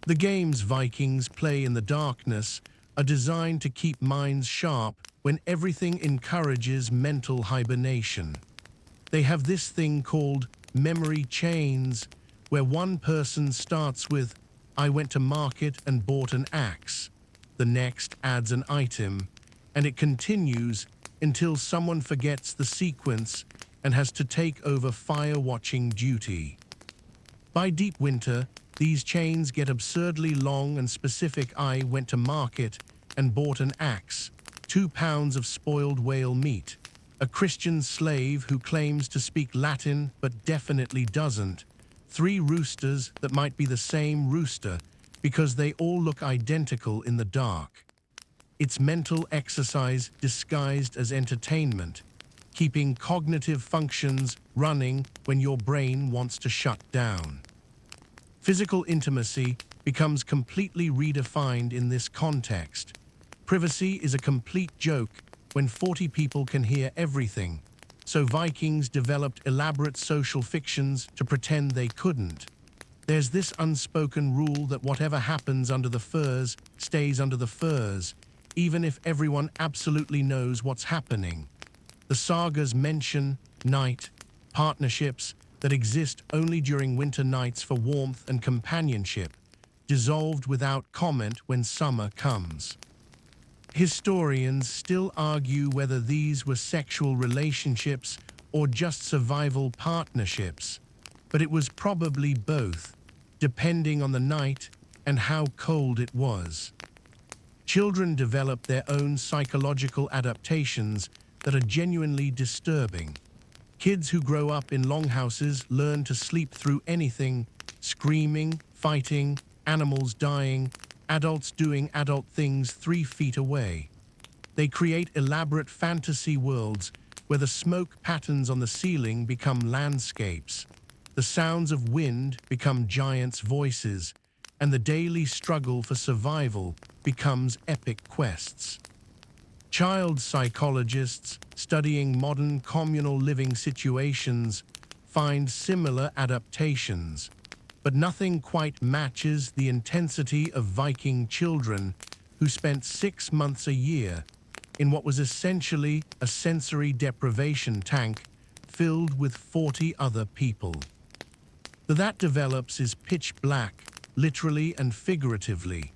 The games Vikings play in the darkness are designed to keep minds sharp when everything encourages mental hibernation. They have this thing called memory chains, where one person starts with, "I went to market and bought an axe." The next adds an item, and it continues until someone forgets the sequence and has to take over fire-watching duty. By deep winter, these chains get absurdly long and specific. "I went to market and bought an axe, 2 pounds of spoiled whale meat." A Christian slave who claims to speak Latin but definitely doesn't. 3 roosters that might be the same rooster because they all look identical in the dark. It's mental exercise disguised as entertainment, keeping cognitive functions running when your brain wants to shut down. Physical intimacy becomes completely redefined in this context. Privacy is a complete joke when 40 people can hear everything, so Vikings developed elaborate social fictions to pretend they couldn't. There's this unspoken rule that whatever happens under the furs stays under the furs, even if everyone absolutely knows what's happening. The sagas mention night partnerships that exist only during winter nights for warmth and companionship, dissolved without comment when summer comes. Historians still argue whether these were sexual relationships or just survival partnerships, but it was probably both, depending on the night and how cold it was. Children develop their own psychological adaptations that are genuinely disturbing. Kids who grow up in longhouses learn to sleep through anything: screaming, fighting, animals dying, adults doing adult things 3 feet away. They create elaborate fantasy worlds where the smoke patterns on the ceiling become landscapes, the sounds of wind become giants' voices, and the daily struggle for survival becomes epic quests. Child psychologists studying modern communal living situations find similar adaptations, but nothing quite matches the intensity of Viking children who spent 6 months a year in what was essentially a sensory deprivation tank filled with 40 other people. That develops is pitch black, literally and figuratively.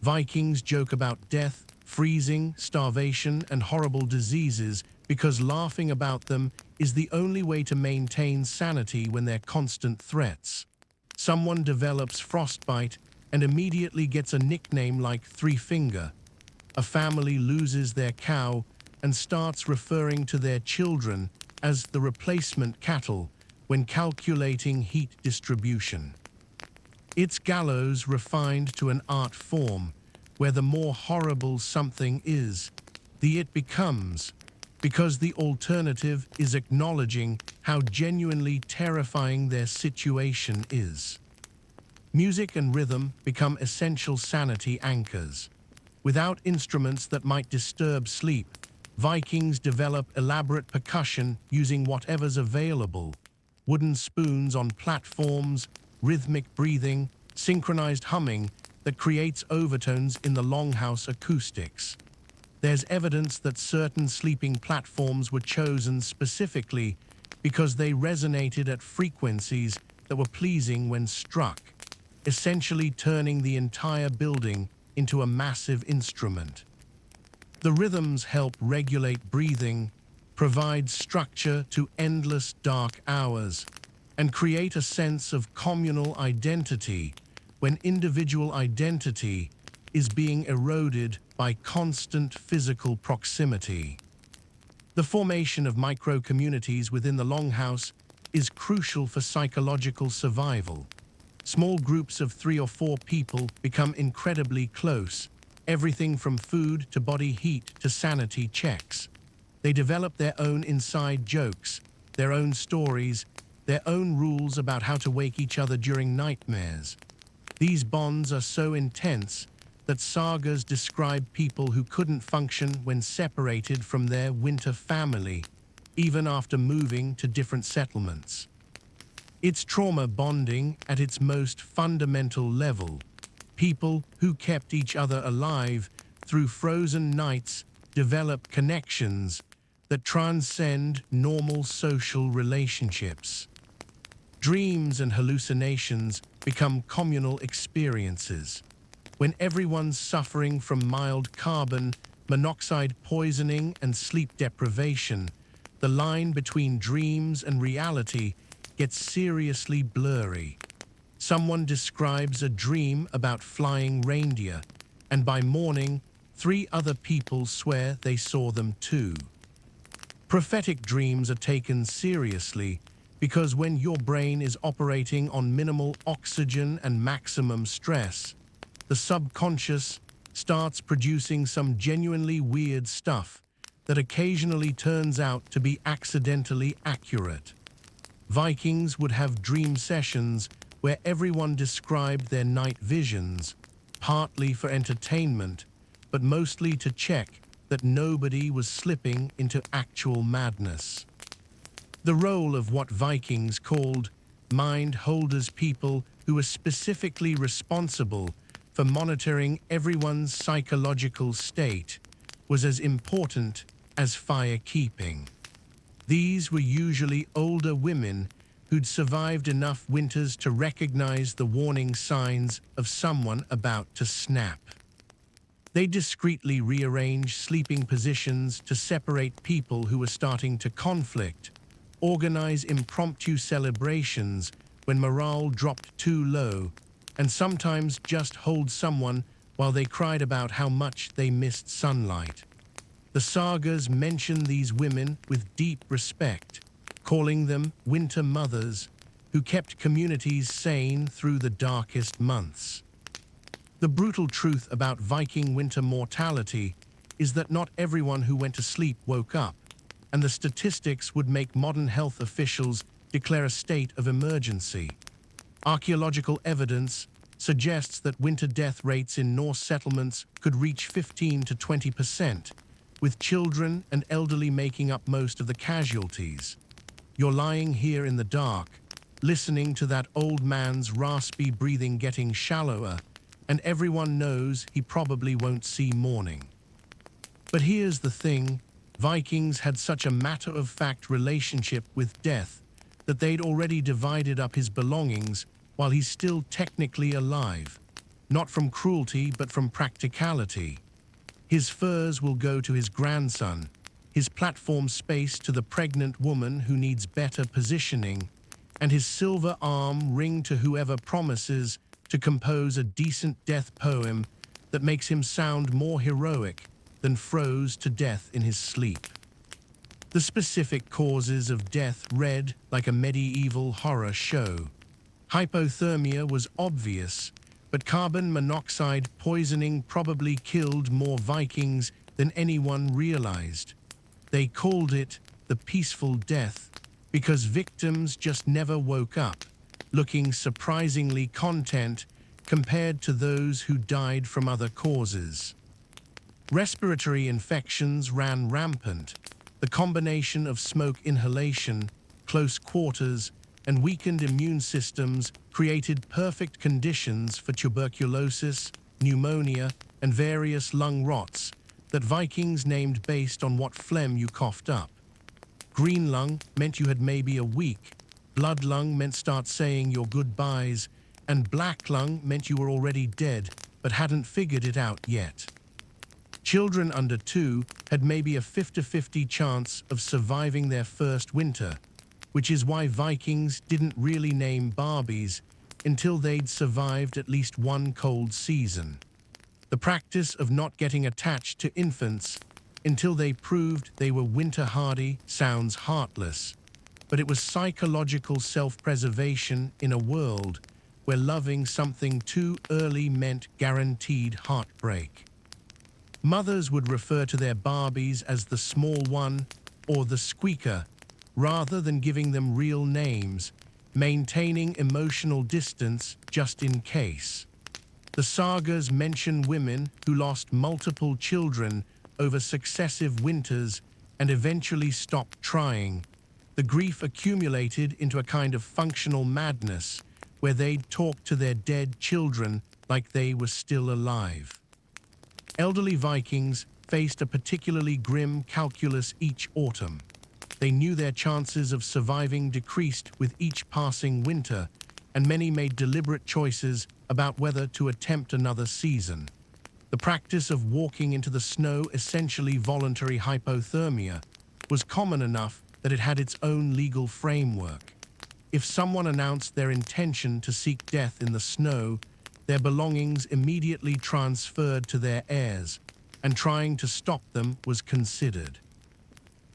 Vikings joke about death, freezing, starvation, and horrible diseases because laughing about them is the only way to maintain sanity when they're constant threats. Someone develops frostbite and immediately gets a nickname like Three Finger. A family loses their cow and starts referring to their children as the replacement cattle when calculating heat distribution. It's gallows refined to an art form, where the more horrible something is, the it becomes, because the alternative is acknowledging how genuinely terrifying their situation is. Music and rhythm become essential sanity anchors. Without instruments that might disturb sleep, Vikings develop elaborate percussion using whatever's available: wooden spoons on platforms, rhythmic breathing, synchronized humming that creates overtones in the longhouse acoustics. There's evidence that certain sleeping platforms were chosen specifically because they resonated at frequencies that were pleasing when struck, essentially turning the entire building into a massive instrument. The rhythms help regulate breathing, provide structure to endless dark hours, and create a sense of communal identity when individual identity is being eroded by constant physical proximity. The formation of micro-communities within the longhouse is crucial for psychological survival. Small groups of 3 or 4 people become incredibly close, everything from food to body heat to sanity checks. They develop their own inside jokes, their own stories, their own rules about how to wake each other during nightmares. These bonds are so intense that sagas describe people who couldn't function when separated from their winter family, even after moving to different settlements. It's trauma bonding at its most fundamental level. People who kept each other alive through frozen nights develop connections that transcend normal social relationships. Dreams and hallucinations become communal experiences. When everyone's suffering from mild carbon monoxide poisoning and sleep deprivation, the line between dreams and reality gets seriously blurry. Someone describes a dream about flying reindeer, and by morning, 3 other people swear they saw them too. Prophetic dreams are taken seriously because when your brain is operating on minimal oxygen and maximum stress, the subconscious starts producing some genuinely weird stuff that occasionally turns out to be accidentally accurate. Vikings would have dream sessions where everyone described their night visions, partly for entertainment, but mostly to check that nobody was slipping into actual madness. The role of what Vikings called mind holders, people who were specifically responsible for monitoring everyone's psychological state, was as important as firekeeping. These were usually older women who'd survived enough winters to recognize the warning signs of someone about to snap. They discreetly rearrange sleeping positions to separate people who were starting to conflict, organize impromptu celebrations when morale dropped too low, and sometimes just hold someone while they cried about how much they missed sunlight. The sagas mention these women with deep respect, calling them winter mothers who kept communities sane through the darkest months. The brutal truth about Viking winter mortality is that not everyone who went to sleep woke up, and the statistics would make modern health officials declare a state of emergency. Archaeological evidence suggests that winter death rates in Norse settlements could reach 15 to 20%, with children and elderly making up most of the casualties. You're lying here in the dark, listening to that old man's raspy breathing getting shallower, and everyone knows he probably won't see morning. But here's the thing, Vikings had such a matter-of-fact relationship with death that they'd already divided up his belongings while he's still technically alive, not from cruelty but from practicality. His furs will go to his grandson, his platform space to the pregnant woman who needs better positioning, and his silver arm ring to whoever promises to compose a decent death poem that makes him sound more heroic than froze to death in his sleep. The specific causes of death read like a medieval horror show. Hypothermia was obvious, but carbon monoxide poisoning probably killed more Vikings than anyone realized. They called it the peaceful death because victims just never woke up, looking surprisingly content compared to those who died from other causes. Respiratory infections ran rampant. The combination of smoke inhalation, close quarters, and weakened immune systems created perfect conditions for tuberculosis, pneumonia, and various lung rots that Vikings named based on what phlegm you coughed up. Green lung meant you had maybe a week, blood lung meant start saying your goodbyes, and black lung meant you were already dead but hadn't figured it out yet. Children under 2 had maybe a 50-50 chance of surviving their first winter, which is why Vikings didn't really name Barbies until they'd survived at least one cold season. The practice of not getting attached to infants until they proved they were winter hardy sounds heartless, but it was psychological self-preservation in a world where loving something too early meant guaranteed heartbreak. Mothers would refer to their Barbies as the small one or the squeaker, rather than giving them real names, maintaining emotional distance just in case. The sagas mention women who lost multiple children over successive winters and eventually stopped trying. The grief accumulated into a kind of functional madness where they'd talk to their dead children like they were still alive. Elderly Vikings faced a particularly grim calculus each autumn. They knew their chances of surviving decreased with each passing winter, and many made deliberate choices about whether to attempt another season. The practice of walking into the snow, essentially voluntary hypothermia, was common enough that it had its own legal framework. If someone announced their intention to seek death in the snow, their belongings immediately transferred to their heirs, and trying to stop them was considered.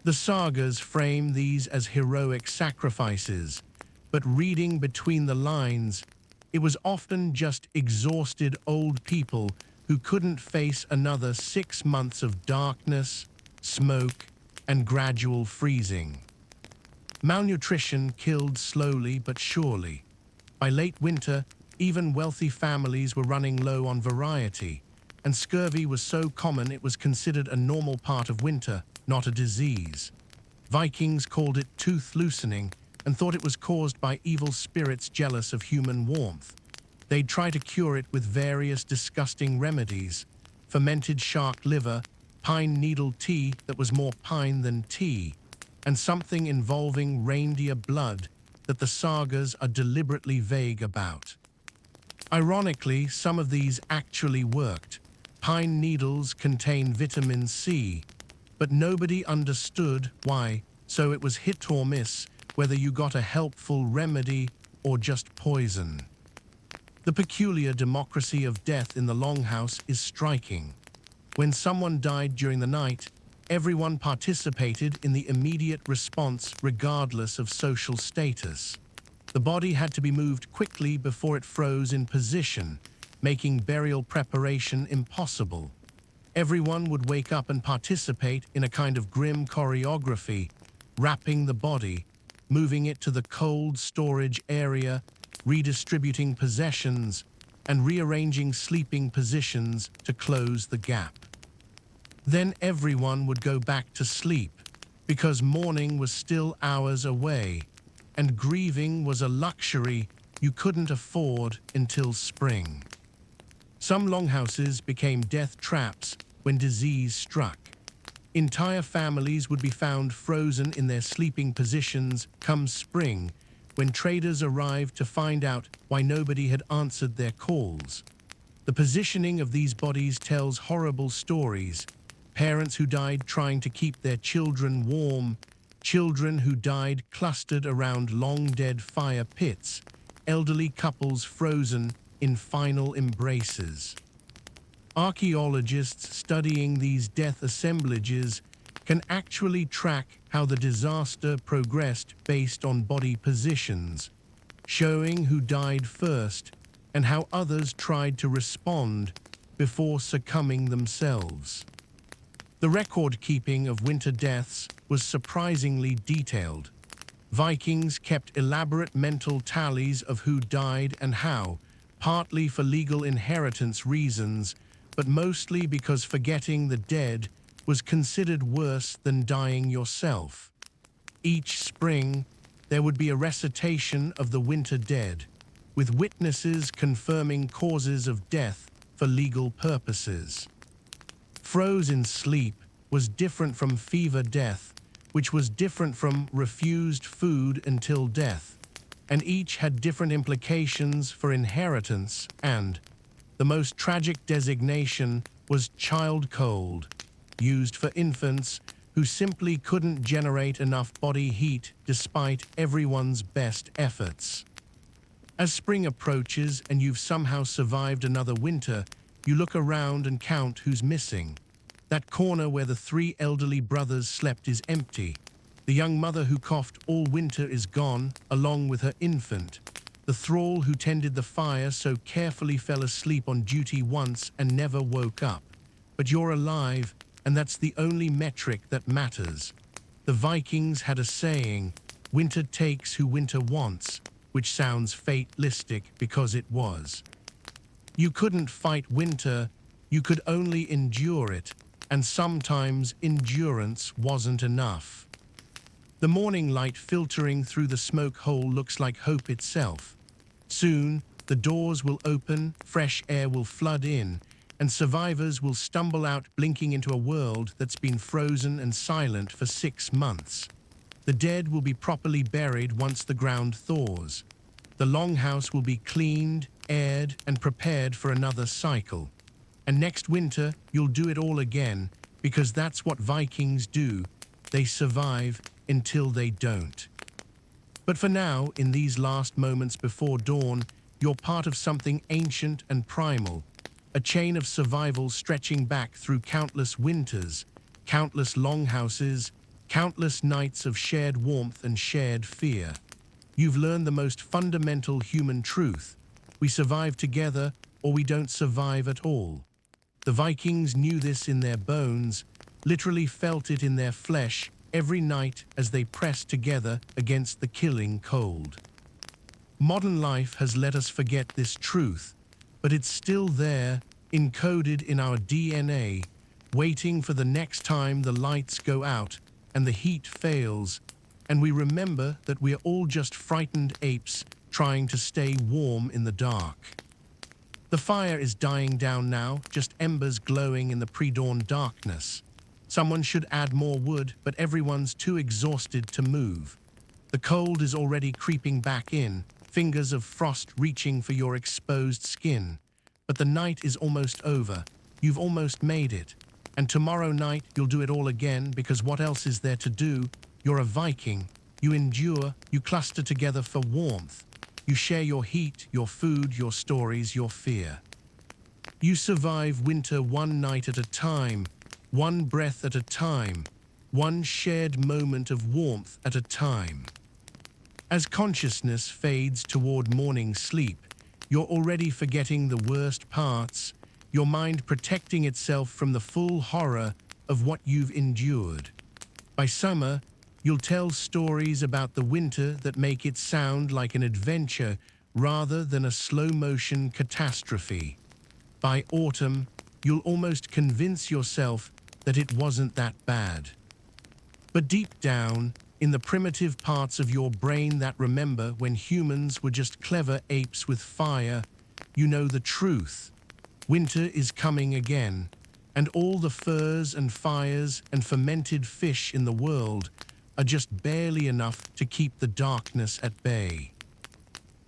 The sagas frame these as heroic sacrifices, but reading between the lines, it was often just exhausted old people who couldn't face another 6 months of darkness, smoke, and gradual freezing. Malnutrition killed slowly but surely. By late winter, even wealthy families were running low on variety, and scurvy was so common it was considered a normal part of winter, not a disease. Vikings called it tooth loosening and thought it was caused by evil spirits jealous of human warmth. They'd try to cure it with various disgusting remedies: fermented shark liver, pine needle tea that was more pine than tea, and something involving reindeer blood that the sagas are deliberately vague about. Ironically, some of these actually worked. Pine needles contain vitamin C, but nobody understood why, so it was hit or miss whether you got a helpful remedy or just poison. The peculiar democracy of death in the Longhouse is striking. When someone died during the night, everyone participated in the immediate response regardless of social status. The body had to be moved quickly before it froze in position, making burial preparation impossible. Everyone would wake up and participate in a kind of grim choreography, wrapping the body, moving it to the cold storage area, redistributing possessions, and rearranging sleeping positions to close the gap. Then everyone would go back to sleep, because morning was still hours away, and grieving was a luxury you couldn't afford until spring. Some longhouses became death traps when disease struck. Entire families would be found frozen in their sleeping positions come spring, when traders arrived to find out why nobody had answered their calls. The positioning of these bodies tells horrible stories. Parents who died trying to keep their children warm, children who died clustered around long-dead fire pits, elderly couples frozen in final embraces. Archaeologists studying these death assemblages can actually track how the disaster progressed based on body positions, showing who died first and how others tried to respond before succumbing themselves. The record-keeping of winter deaths was surprisingly detailed. Vikings kept elaborate mental tallies of who died and how, partly for legal inheritance reasons, but mostly because forgetting the dead was considered worse than dying yourself. Each spring, there would be a recitation of the winter dead, with witnesses confirming causes of death for legal purposes. Froze in sleep was different from fever death, which was different from refused food until death, and each had different implications for inheritance and, the most tragic designation was child cold, used for infants who simply couldn't generate enough body heat despite everyone's best efforts. As spring approaches and you've somehow survived another winter, you look around and count who's missing. That corner where the 3 elderly brothers slept is empty. The young mother who coughed all winter is gone, along with her infant. The thrall who tended the fire so carefully fell asleep on duty once and never woke up. But you're alive, and that's the only metric that matters. The Vikings had a saying, "Winter takes who winter wants," which sounds fatalistic because it was. You couldn't fight winter, you could only endure it, and sometimes endurance wasn't enough. The morning light filtering through the smoke hole looks like hope itself. Soon, the doors will open, fresh air will flood in, and survivors will stumble out blinking into a world that's been frozen and silent for 6 months. The dead will be properly buried once the ground thaws. The longhouse will be cleaned, aired, and prepared for another cycle. And next winter, you'll do it all again, because that's what Vikings do. They survive until they don't. But for now, in these last moments before dawn, you're part of something ancient and primal, a chain of survival stretching back through countless winters, countless longhouses, countless nights of shared warmth and shared fear. You've learned the most fundamental human truth. We survive together, or we don't survive at all. The Vikings knew this in their bones, literally felt it in their flesh every night as they pressed together against the killing cold. Modern life has let us forget this truth, but it's still there, encoded in our DNA, waiting for the next time the lights go out and the heat fails, and we remember that we're all just frightened apes trying to stay warm in the dark. The fire is dying down now, just embers glowing in the pre-dawn darkness. Someone should add more wood, but everyone's too exhausted to move. The cold is already creeping back in, fingers of frost reaching for your exposed skin. But the night is almost over. You've almost made it. And tomorrow night, you'll do it all again, because what else is there to do? You're a Viking. You endure, you cluster together for warmth. You share your heat, your food, your stories, your fear. You survive winter one night at a time, one breath at a time, one shared moment of warmth at a time. As consciousness fades toward morning sleep, you're already forgetting the worst parts, your mind protecting itself from the full horror of what you've endured. By summer, you'll tell stories about the winter that make it sound like an adventure rather than a slow-motion catastrophe. By autumn, you'll almost convince yourself that it wasn't that bad. But deep down, in the primitive parts of your brain that remember when humans were just clever apes with fire, you know the truth. Winter is coming again, and all the furs and fires and fermented fish in the world are just barely enough to keep the darkness at bay.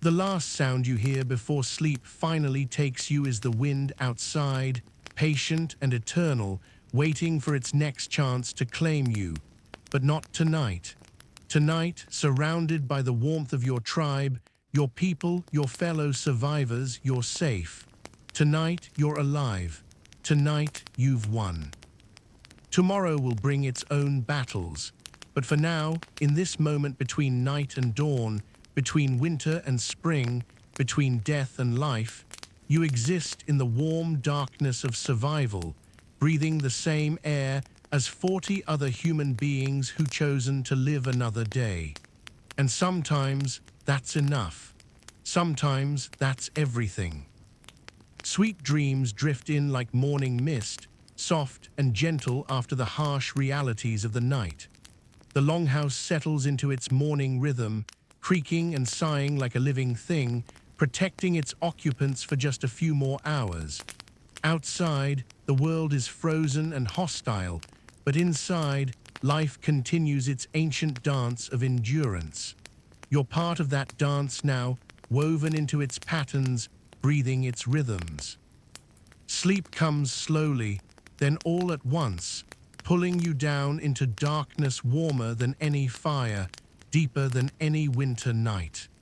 The last sound you hear before sleep finally takes you is the wind outside, patient and eternal, waiting for its next chance to claim you. But not tonight. Tonight, surrounded by the warmth of your tribe, your people, your fellow survivors, you're safe. Tonight, you're alive. Tonight, you've won. Tomorrow will bring its own battles. But for now, in this moment between night and dawn, between winter and spring, between death and life, you exist in the warm darkness of survival, breathing the same air as 40 other human beings who chosen to live another day. And sometimes that's enough. Sometimes that's everything. Sweet dreams drift in like morning mist, soft and gentle after the harsh realities of the night. The longhouse settles into its morning rhythm, creaking and sighing like a living thing, protecting its occupants for just a few more hours. Outside, the world is frozen and hostile, but inside, life continues its ancient dance of endurance. You're part of that dance now, woven into its patterns, breathing its rhythms. Sleep comes slowly, then all at once, pulling you down into darkness warmer than any fire, deeper than any winter night.